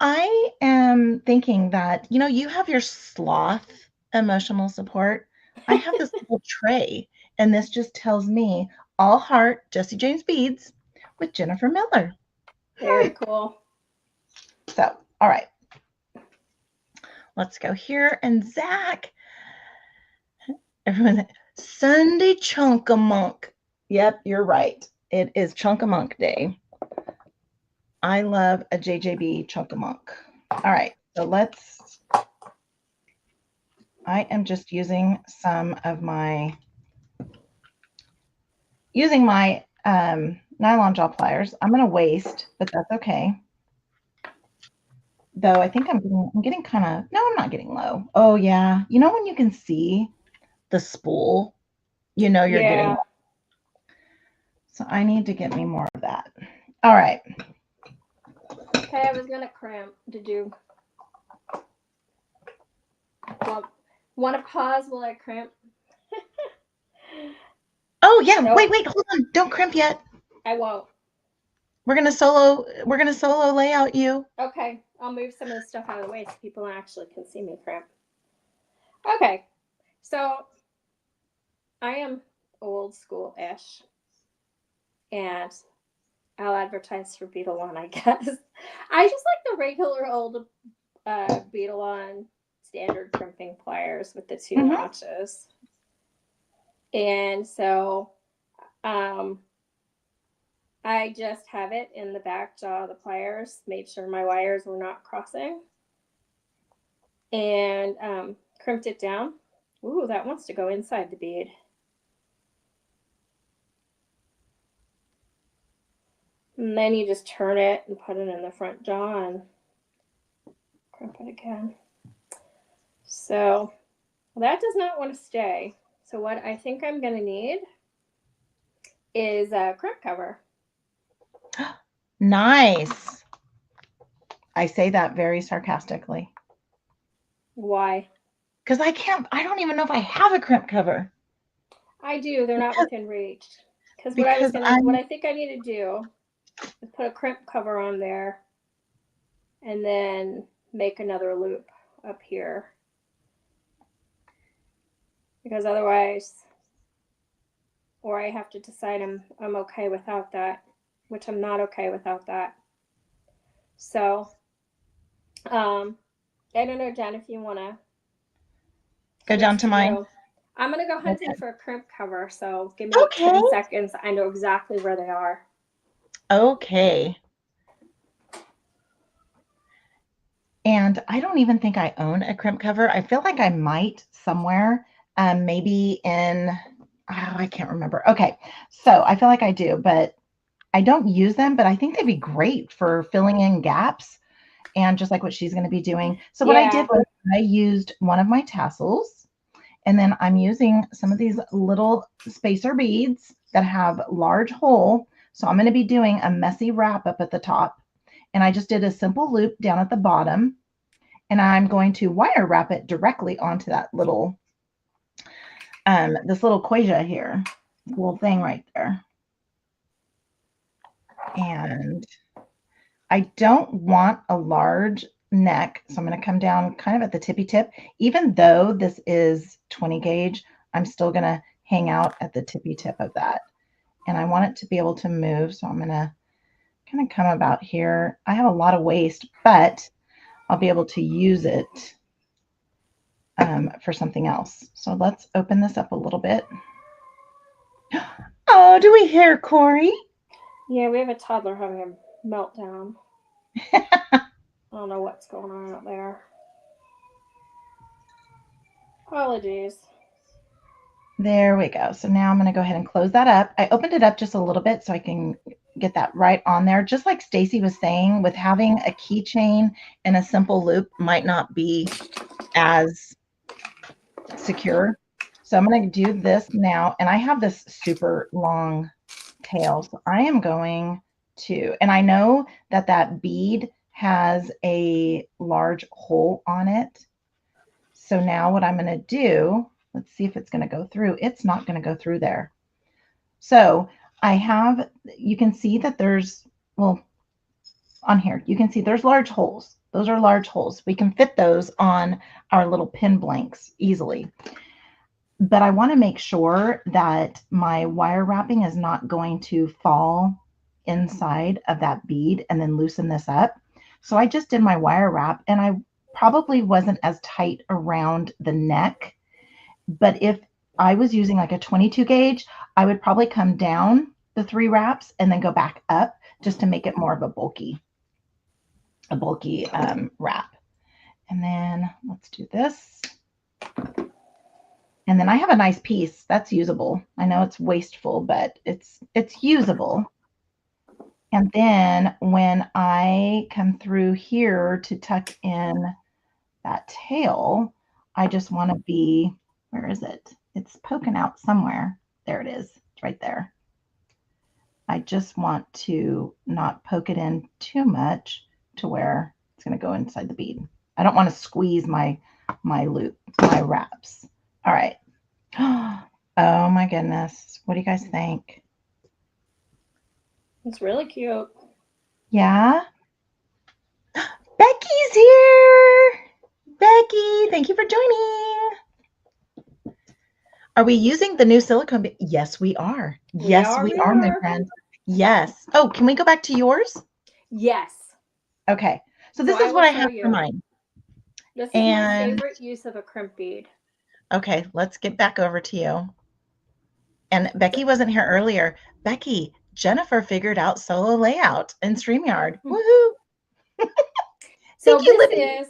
I am thinking that, you have your sloth emotional support. I have this little tray, and this just tells me all heart Jessie James Beads with Jennifer Miller.
Very cool.
So, all right, let's go here. And Zach, everyone, Sunday Chunk-a-Monk. Yep, you're right. It is Chunk-a-Monk Day. I love a JJB Chunk-a-Monk. All right, so I am just using my nylon jaw pliers. I'm going to waste, but that's okay. Though I think I'm getting kind of, no, I'm not getting low. Oh yeah. You know, when you can see the spool, you're getting
Yeah.
low. So I need to get me more of that. All right.
Okay, I was gonna cramp. Did you want to pause while I cramp?
Oh yeah,
So
wait, hold on. Don't crimp yet.
I won't.
We're gonna solo layout you.
Okay, I'll move some of the stuff out of the way so people actually can see me crimp. Okay, so I am old school ish, and I'll advertise for Beetle One, I guess. I just like the regular old Beetle One standard crimping pliers with the two
Mm-hmm.
notches. And so um, I just have it in the back jaw of the pliers, made sure my wires were not crossing, and crimped it down. Ooh, that wants to go inside the bead. And then you just turn it and put it in the front jaw and crimp it again. So that does not want to stay. So what I think I'm going to need is a crimp cover.
Nice. I say that very sarcastically.
Why?
Because I don't even know if I have a crimp cover.
I do. They're not
Because,
within reach. Because
because
what
I'm
I think I need to do is put a crimp cover on there and then make another loop up here. Because otherwise, or I have to decide I'm okay without that, which I'm not okay without that. So, I don't know, Jen, if you want to
go down
switch
to
to
mine.
you. I'm going to go hunting
Okay.
for a crimp cover. So give me
Okay.
10 seconds. I know exactly where they are.
Okay. And I don't even think I own a crimp cover. I feel like I might somewhere, maybe in, oh, I can't remember. Okay. So I feel like I do, but I don't use them, but I think they'd be great for filling in gaps and just like what she's going to be doing. So what I did
Yeah.
was I used one of my tassels, and then I'm using some of these little spacer beads that have large hole. So I'm going to be doing a messy wrap up at the top. And I just did a simple loop down at the bottom. And I'm going to wire wrap it directly onto that little, this little quassia here, this little thing right there. And I don't want a large neck, so I'm going to come down kind of at the tippy tip. Even though this is 20 gauge, I'm still going to hang out at the tippy tip of that. And I want it to be able to move, so I'm going to kind of come about here. I have a lot of waste, but I'll be able to use it for something else. So let's open this up a little bit. Oh, do we hear Corey?
Yeah, we have a toddler having a meltdown. I don't know what's going on out there. Apologies.
There we go. So now I'm going to go ahead and close that up. I opened it up just a little bit so I can get that right on there. Just like Stacie was saying, with having a keychain and a simple loop might not be as secure. So I'm going to do this now. And I have this super long tail. So I am going to, and I know that that bead has a large hole on it. So now what I'm going to do, let's see if it's going to go through. It's not going to go through there. So I have, you can see that there's, well, on here, you can see there's large holes. Those are large holes. We can fit those on our little pin blanks easily. But I want to make sure that my wire wrapping is not going to fall inside of that bead and then loosen this up. So I just did my wire wrap, and I probably wasn't as tight around the neck. But if I was using like a 22 gauge, I would probably come down the 3 wraps and then go back up just to make it more of a bulky wrap. And then let's do this. And then I have a nice piece that's usable. I know it's wasteful, but it's usable. And then when I come through here to tuck in that tail, I just want to be, where is it? It's poking out somewhere. There it is. It's right there. I just want to not poke it in too much to where it's going to go inside the bead. I don't want to squeeze my loop, my wraps. All right. Oh my goodness. What do you guys think?
It's really cute.
Yeah? Becky's here. Becky, thank you for joining. Are we using the new silicone? Yes, we are.
We
Yes,
are,
we
we
are, my
are.
friend. Yes. Oh, can we go back to yours?
Yes.
Okay. So
So
this
I
is
will
what I
show
have for
you.
mine.
This is my
And
favorite use of a crimp bead.
okay, let's get back over to you. And
So,
Becky wasn't here earlier. Becky, Jennifer figured out solo layout in StreamYard. Woohoo! Thank
so
you,
this
Libby.
is,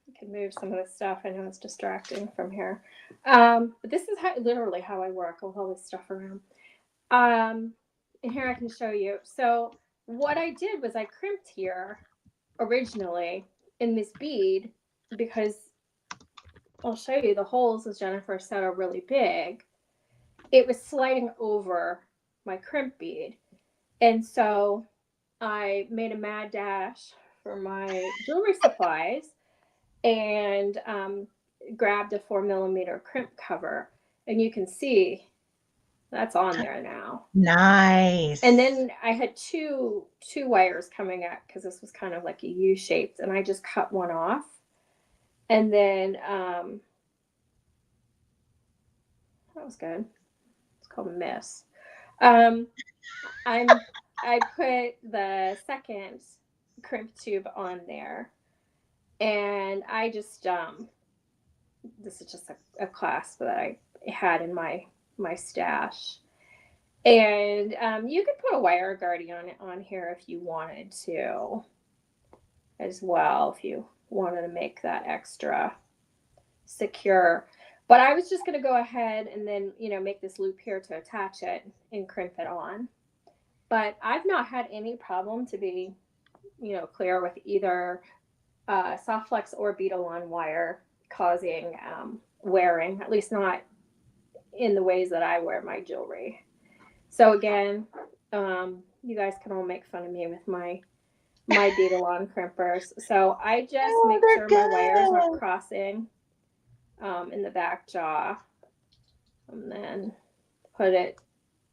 I can move some of this stuff. I know it's distracting from here. But this is literally how I work with all this stuff around. And here I can show you. So what I did was I crimped here originally in this bead because I'll show you the holes, as Jennifer said, are really big. It was sliding over my crimp bead. And so I made a mad dash for my jewelry supplies and grabbed a 4 millimeter crimp cover. And you can see that's on there now. And
Nice.
then I had two wires coming up because this was kind of like a U shaped, and I just cut one off. And then that was good. It's called a miss. Um, I'm I put the second crimp tube on there, and I just this is just a clasp that I had in my stash. And you could put a wire guardian on here if you wanted to, as well, if you wanted to make that extra secure. But I was just going to go ahead and then, make this loop here to attach it and crimp it on. But I've not had any problem, to be, clear, with either soft flex or beetle on wire causing wearing, at least not in the ways that I wear my jewelry. So again, you guys can all make fun of me with my beetle on crimpers. So I just
Oh,
make
they're
sure my wires aren't
good.
crossing in the back jaw, and then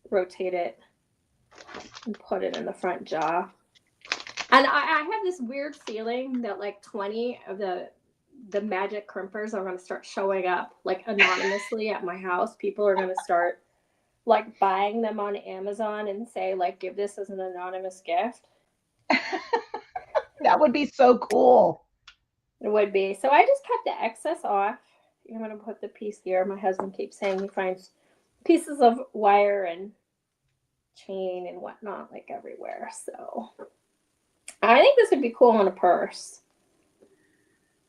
rotate it, and put it in the front jaw. And I have this weird feeling that like 20 of the magic crimpers are going to start showing up like anonymously at my house. People are going to start like buying them on Amazon and say like, give this as an anonymous gift.
That would be so cool.
It would be. So I just cut the excess off. I'm going to put the piece here. My husband keeps saying he finds pieces of wire and chain and whatnot like everywhere. So I think this would be cool on a purse.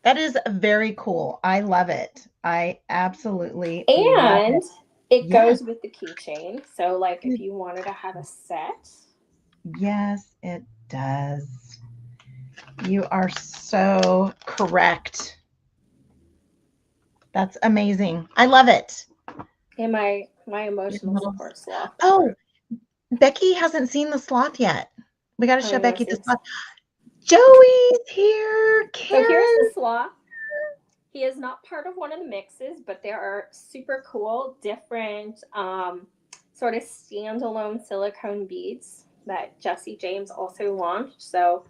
That is very cool. I love it. I absolutely love it.
And it
Yes.
goes with the keychain. So, like, if you wanted to have a set.
Yes, it does. You are so correct. That's amazing. I love it.
And my emotional support sloth
Oh,
over.
Becky hasn't seen the sloth yet. We got to
Oh,
show
you want to
Becky
see
the
this?
sloth. Joey's here.
So here's the
Karen.
sloth. He is not part of one of the mixes, but there are super cool, different, sort of standalone silicone beads that Jesse James also launched. So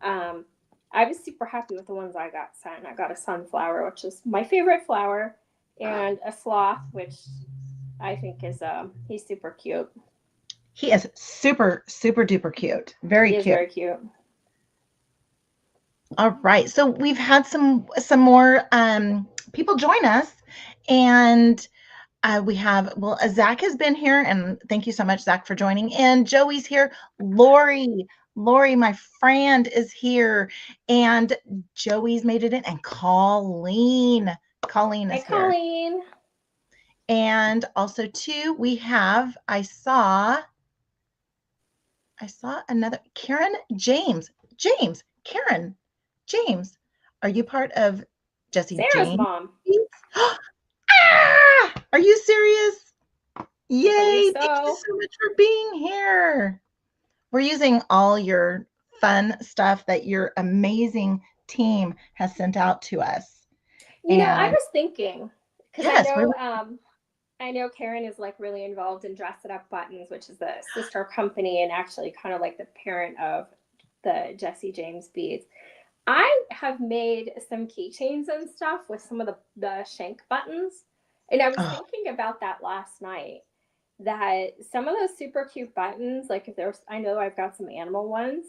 I was super happy with the ones I got sent. I got a sunflower, which is my favorite flower, and a sloth, which I think is he's super cute.
He is super, super duper cute. Very
He is
cute.
very cute.
All right. So we've had some more people join us, and we have, well, Zach has been here, and thank you so much, Zach, for joining. And Joey's here. Lori, my friend, is here, and Joey's made it in, and Colleen
Hi,
is here.
Colleen.
And also too, we have, I saw another Karen James. Karen James. Are you part of Jesse
Sarah's
James?
mom.
Ah! Are you serious?
I believe
Yay! Thank you
so.
so much for being here. We're using all your fun stuff that your amazing team has sent out to us.
I
And
was thinking because I
yes, we're
know I know Karen is like really involved in Dress It Up Buttons, which is the sister company and actually kind of like the parent of the Jesse James Beads. I have made some keychains and stuff with some of the shank buttons. And I was
Oh,
thinking about that last night, that some of those super cute buttons, like if there's, I know I've got some animal ones.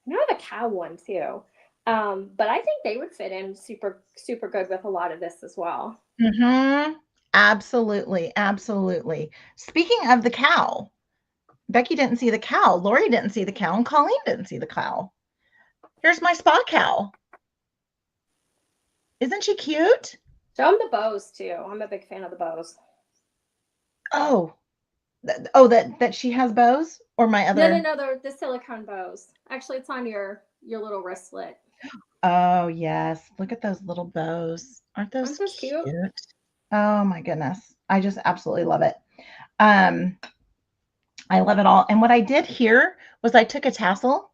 I know I have a cow one too. But I think they would fit in super, super good with a lot of this as well.
mm-hmm. Absolutely. Absolutely. Speaking of the cow, Becky didn't see the cow. Lori didn't see the cow. And Colleen didn't see the cow. Here's my spa cow. Isn't she cute?
Show them the bows too. I'm a big fan of the bows.
Oh, oh, that she has bows or my
No, no,
other.
no, the silicone bows. Actually, it's on your little wristlet.
Oh, yes. Look at those little bows. Aren't
Aren't
those
those cute?
cute? Oh my goodness. I just absolutely love it. Um, I love it all. And what I did here was I took a tassel,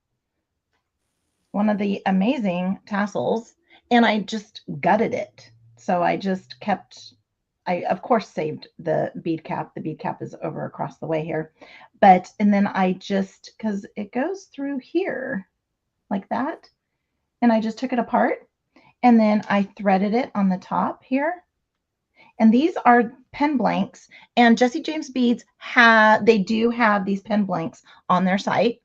one of the amazing tassels, and I just gutted it. So I just kept, I of course saved the bead cap. The bead cap is over across the way here. But, and then I just, because it goes through here like that, and I just took it apart and then I threaded it on the top here. And these are pen blanks. And Jesse James Beads they do have these pen blanks on their site.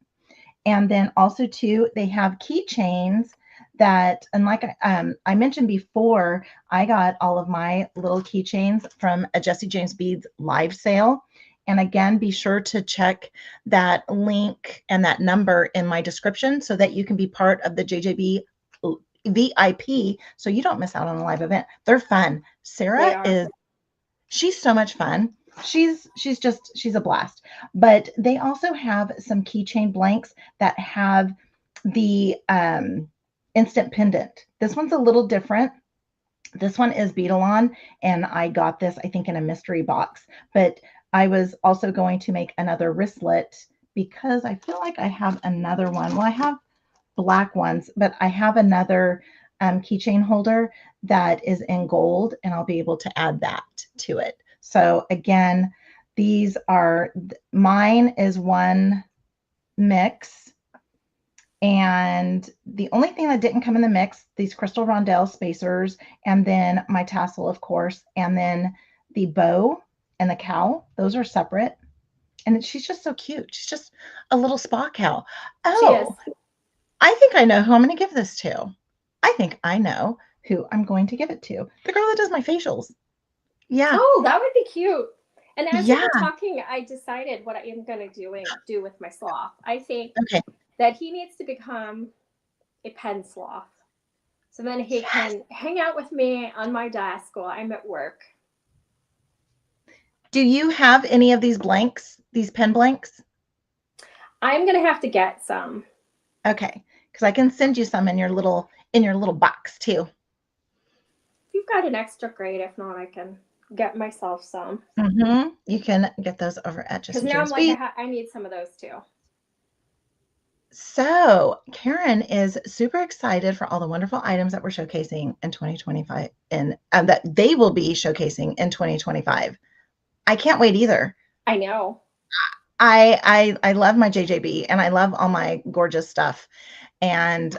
And then also too, they have keychains that, and like I mentioned before, I got all of my little keychains from a Jesse James Beads live sale. And again, be sure to check that link and that number in my description so that you can be part of the JJB VIP so you don't miss out on the live event. They're fun.
They
Sarah
are.
is she's so much fun. She's a blast. But they also have some keychain blanks that have the instant pendant. This one's a little different. This one is Beadalon, and I got this, I think, in a mystery box. But I was also going to make another wristlet because I feel like I have another one. Well, I have black ones, but I have another keychain holder that is in gold, and I'll be able to add that to it. So again, these are, mine is one mix. And the only thing that didn't come in the mix, these crystal rondelle spacers, and then my tassel, of course, and then the bow and the cow, those are separate. And she's just so cute. She's just a little spa cow.
She is.
Oh, I think I know who I'm going to give this to. I think I know who I'm going to give it to. The girl that does my facials. Yeah.
Oh, that would be cute. And as you
Yeah.
were talking, I decided what I am going to do with my sloth. I think
Okay.
that he needs to become a pen sloth. So then he
Yes.
can hang out with me on my desk while I'm at work.
Do you have any of these blanks, these pen blanks?
I'm going to have to get some.
Okay. Because I can send you some in your little box too.
If you've got an extra grade, if not, I can get myself some.
You can get those over at
Because
Jesse
now I'm
James
like,
Beat.
I need some of those too.
So Karen is super excited for all the wonderful items that we're showcasing in 2025 and that they will be showcasing in 2025. I can't wait either.
I know.
I love my JJB and I love all my gorgeous stuff. And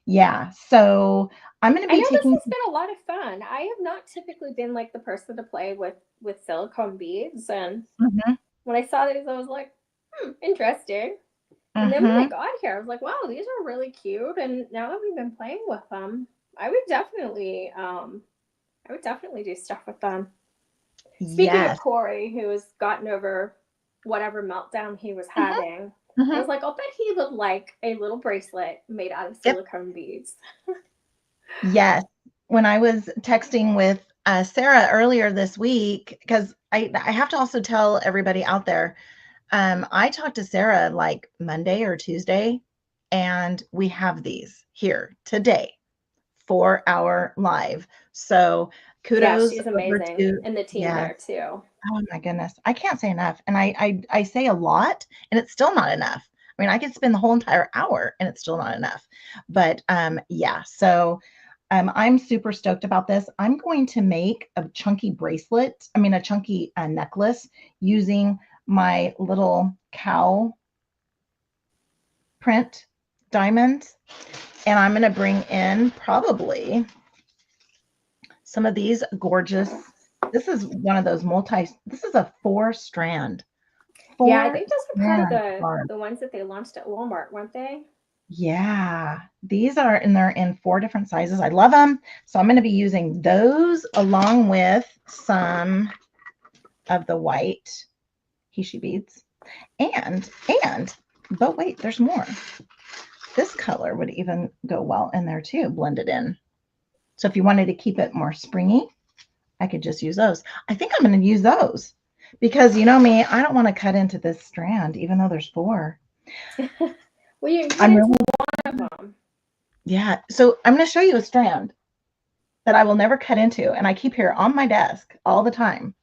yeah, so I'm going to
I
be
know this
taking.
has been a lot of fun. I have not typically been like the person to play with silicone beads, and
Mhm,
when I saw these, I was like, interesting. And then when I
mhm.
got here, I was like, wow, these are really cute. And now that we've been playing with them, I would definitely, do stuff with them. Speaking of
Yes.
Corey, who has gotten over whatever meltdown he was
Mhm,
having, I was
mhm.
like, I'll bet he would like a little bracelet made out of
Yep.
silicone beads.
Yes. When I was texting with Sarah earlier this week, because I have to also tell everybody out there, I talked to Sarah like Monday or Tuesday, and we have these here today for our live. So
Yeah,
kudos
she's
over
amazing.
to,
And the team
yes.
there too.
Oh my goodness. I can't say enough. And I say a lot and it's still not enough. I mean, I could spend the whole entire hour and it's still not enough. But yeah, so I'm super stoked about this. I'm going to make a chunky bracelet, I mean, a chunky necklace using my little cow print diamonds. And I'm going to bring in probably some of these gorgeous. This is one of those this is a 4-strand.
Yeah, I think those were part of
Card.
the ones that they launched at Walmart, weren't they?
Yeah, these are and they're in 4 different sizes. I love them. So I'm going to be using those along with some of the white Hishi beads. But wait, there's more. This color would even go well in there too, blended in. So if you wanted to keep it more springy, I could just use those. I think I'm going to use those because you know me, I don't want to cut into this strand, even though there's 4.
Well, you cut into one of them.
Yeah. So I'm going to show you a strand that I will never cut into, and I keep here on my desk all the time.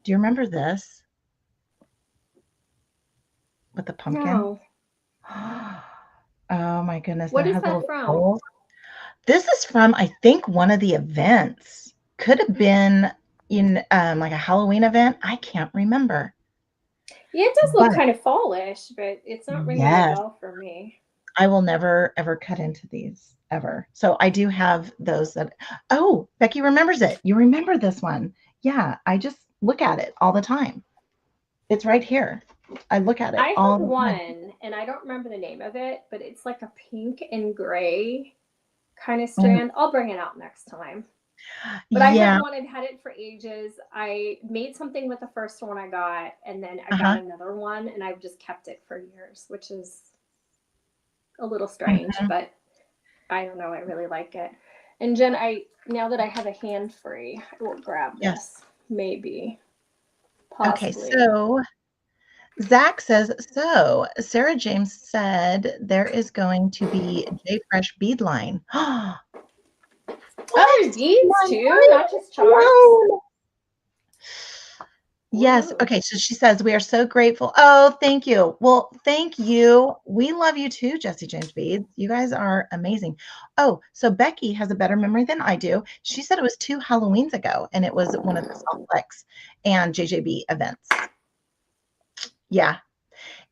Do you remember this? With the pumpkin?
No.
Oh my goodness.
What is that from?
Holes. This is from, I think, one of the events. Could have been in like a Halloween event. I can't remember.
Yeah, it does look kind of fallish, but it's not ringing a bell for me.
I will never, ever cut into these, ever. So I do have those that, oh, Becky remembers it. You remember this one. Yeah, I just look at it all the time. It's right here. I look at it all the time.
I have one, and I don't remember the name of it, but it's like a pink and gray kind of strand. I'll bring it out next time. But I have had it for ages. I made something with the first one I got, and then I got another one, and I've just kept it for years, which is a little strange, but I don't know. I really like it. And Jen, now that I have a hand free, I will grab this. Maybe. Possibly.
Okay, so Zach says, so Sarah James said there is going to be J Fresh bead line.
Oh, there's beads too, not just charms.
Yes. Okay. So she says, we are so grateful. Oh, thank you. Well, thank you. We love you too, Jessie James Beads. You guys are amazing. Oh, so Becky has a better memory than I do. She said it was 2 Halloweens ago, and it was one of the Salt Flex and JJB events. Yeah.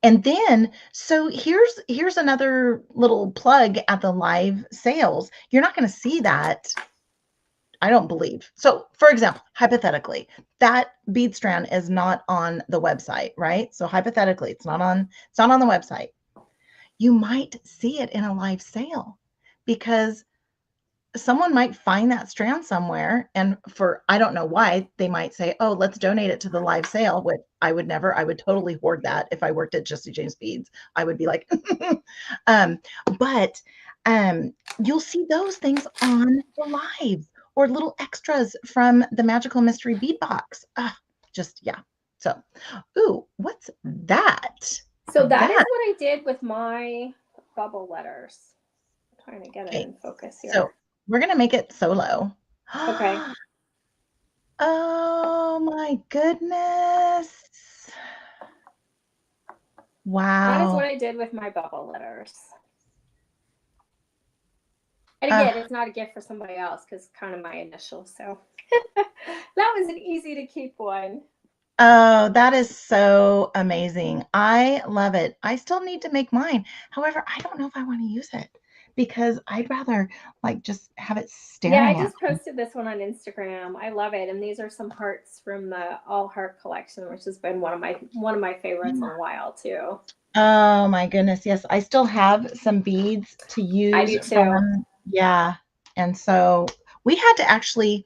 And then, so here's another little plug at the live sales. You're not going to see that, I don't believe. So for example, hypothetically, that bead strand is not on the website, right? So hypothetically, it's not on the website. You might see it in a live sale because someone might find that strand somewhere, and for I don't know why, they might say, oh, let's donate it to the live sale, which I would never. I would totally hoard that. If I worked at Jessie James Beads, I would be like but you'll see those things on the live or little extras from the Magical Mystery Bead Box. So ooh, what's that?
So that is what I did with my bubble letters. I'm trying to get it in focus here.
So we're going to make it solo.
Okay.
Oh my goodness. Wow.
That is what I did with my bubble letters. And again, it's not a gift for somebody else because it's kind of my initial. So that was an easy to keep one.
Oh, that is so amazing. I love it. I still need to make mine. However, I don't know if I want to use it because I'd rather like just have it staring at me.
Yeah, I just posted this one on Instagram. I love it. And these are some hearts from the All Heart collection, which has been one of my favorites in a while too.
Oh my goodness. Yes, I still have some beads to use.
I do too.
Yeah. And so we had to actually,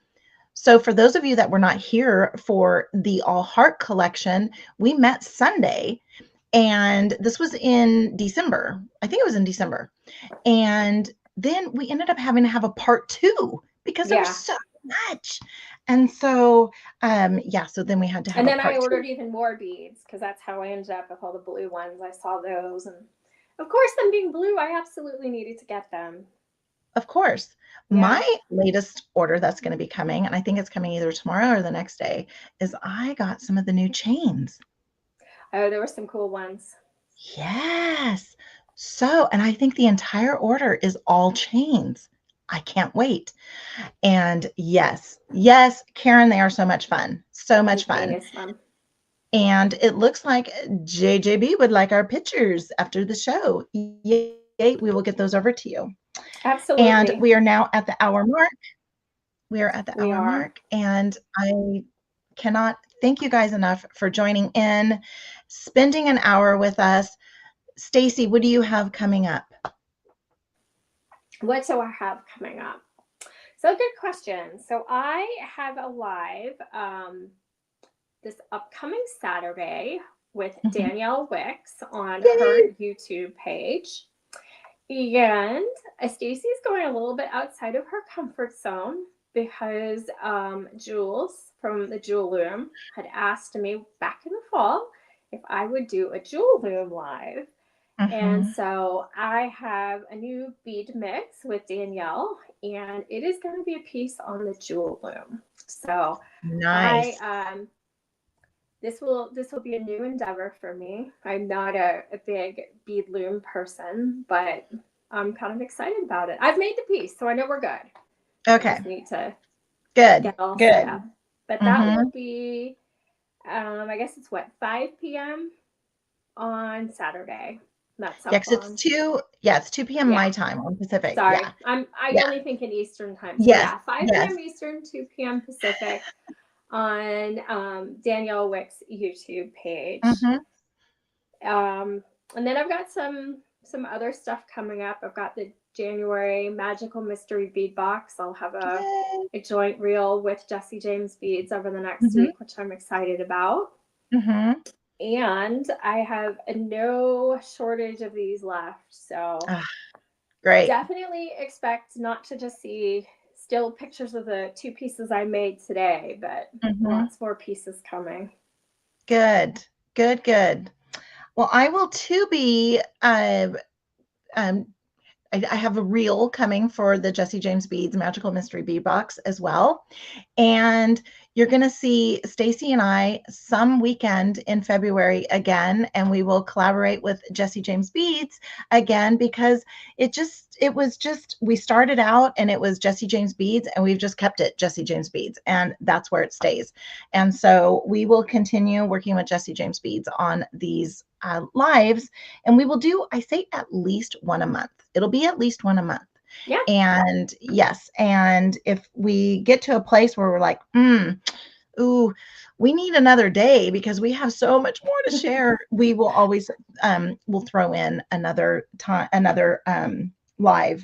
so for those of you that were not here for the All Heart collection, we met Sunday, and this was in December. I think it was in December. And then we ended up having to have a part 2 because there was so much. And so, so then we had to have
and then I ordered even more beads because that's how I ended up with all the blue ones. I saw those. And of course, them being blue, I absolutely needed to get them.
Of course. Yeah. My latest order that's going to be coming, and I think it's coming either tomorrow or the next day, is I got some of the new chains.
Oh, there were some cool ones.
Yes. So, and I think the entire order is all chains. I can't wait. And yes, Karen, they are so much fun. So much
Anything
fun.
is fun.
And it looks like JJB would like our pictures after the show. Yay, we will get those over to you. And
Absolutely.
we are now at the hour mark. We are at the
We
hour
are.
mark, and I cannot thank you guys enough for joining in, spending an hour with us. Stacie, what do you have coming up?
What do I have coming up? So good question. So I have a live this upcoming Saturday with
Mhm.
Danielle Wicks on her
Yay!
YouTube page. And Stacie's going a little bit outside of her comfort zone because Jules from the Jewel Loom had asked me back in the fall if I would do a Jewel Loom live. And
Mhm.
so I have a new bead mix with Danielle, and it is going to be a piece on the Jewel Loom. So I
Nice.
this will be a new endeavor for me. I'm not a big bead loom person, but I'm kind of excited about it. I've made the piece, so I know we're good. I
Okay.
just need to
Good.
get all set up.
Good.
But that will
Mhm.
be, I guess it's what, 5 p.m. on Saturday. That's
Yeah,
up
'cause it's
on,
2, yeah, it's 2 p.m.
yeah.
my time on Pacific. Yeah.
Sorry, I
Yeah.
only think in Eastern time. So
Yes.
yeah, 5
Yes.
p.m. Eastern, 2 p.m. Pacific on Danielle Wick's YouTube page.
Mhm.
Um, and then I've got some other stuff coming up. I've got the January Magical Mystery Bead Box. I'll have
Yay.
a joint reel with Jesse James Beads over the next
Mhm.
week, which I'm excited about.
Mhm.
And I have no shortage of these left. So
Ah, great.
definitely expect not to just see still pictures of the two pieces I made today, but
Mhm.
lots more pieces coming.
Good. Good, good. Well, I will too be um I have a reel coming for the Jesse James Beads Magical Mystery Bead Box as well. And you're going to see Stacie and I some weekend in February again, and we will collaborate with Jesse James Beads again because we started out and it was Jesse James Beads, and we've just kept it Jesse James Beads, and that's where it stays. And so we will continue working with Jesse James Beads on these lives, and we will do, I say, at least one a month. It'll be at least one a month.
Yeah.
And yes, and if we get to a place where we're like, ooh, we need another day because we have so much more to share, we will always we'll throw in another time, another live.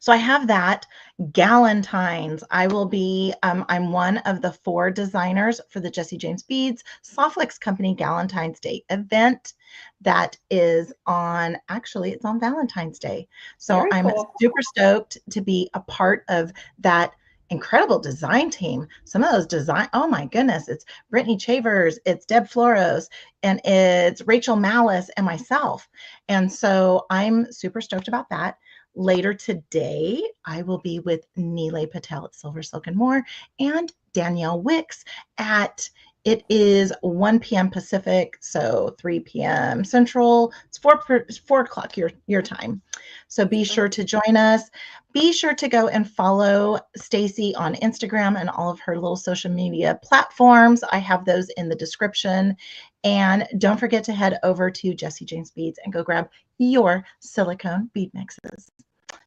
So I have that. Galentine's. I'm one of the 4 designers for the Jesse James Beads Softflex Company Galentine's Day event that is it's on Valentine's Day. So
Very
I'm
cool.
super stoked to be a part of that incredible design team. Some of those oh my goodness, it's Brittany Chavers, it's Deb Floros, and it's Rachel Malice and myself. And so I'm super stoked about that. Later today, I will be with Neelay Patel at Silver Silk and More and Danielle Wicks at it is 1 p.m. Pacific, so 3 p.m. Central. It's 4 o'clock your time. So be sure to join us. Be sure to go and follow Stacie on Instagram and all of her little social media platforms. I have those in the description. And don't forget to head over to Jesse James Beads and go grab your silicone bead mixes.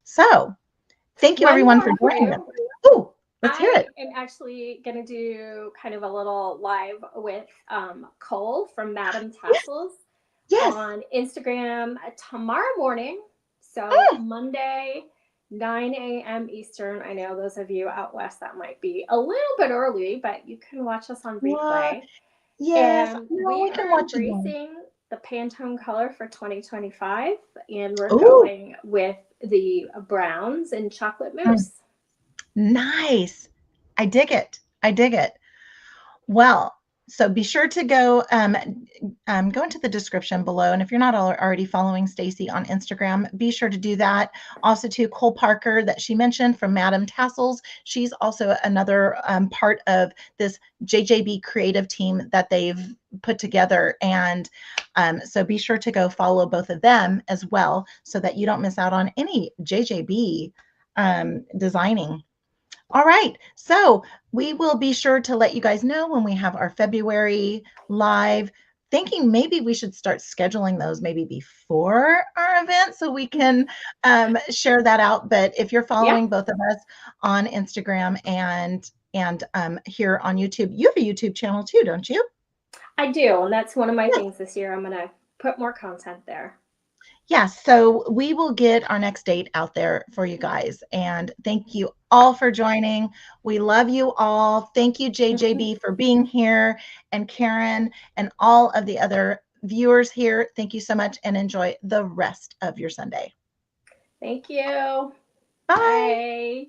So thank you
One
everyone for
more for
joining us.
you.
Oh, let's hear
I
it.
am actually going to do kind of a little live with Cole from Madame
Yes,
Tassels
yes.
on Instagram tomorrow morning. So
Mm,
Monday, 9 a.m. Eastern. I know those of you out west that might be a little bit early, but you can watch us on
what?
replay.
Yes.
And
No,
we
we can
are
watch it then.
embracing the Pantone color for 2025, and we're
Oh,
going with the browns and chocolate mousse.
nice. I dig it. I dig it. Well, so be sure to go into the description below. And if you're not already following Stacie on Instagram, be sure to do that. Also to Cole Parker that she mentioned from Madame Tassels. She's also another part of this JJB creative team that they've put together. And so be sure to go follow both of them as well so that you don't miss out on any JJB designing. All right. So we will be sure to let you guys know when we have our February live. Thinking maybe we should start scheduling those maybe before our event so we can share that out. But if you're
Yeah,
following both of us on Instagram and here on YouTube, you have a YouTube channel too, don't you?
I do. And that's one of my
Yes.
things this year. I'm going to put more content there.
Yes, so we will get our next date out there for you guys. And thank you all for joining. We love you all. Thank you, JJB, for being here, and Karen, and all of the other viewers here. Thank you so much, and enjoy the rest of your Sunday.
Thank you.
Bye.
Bye.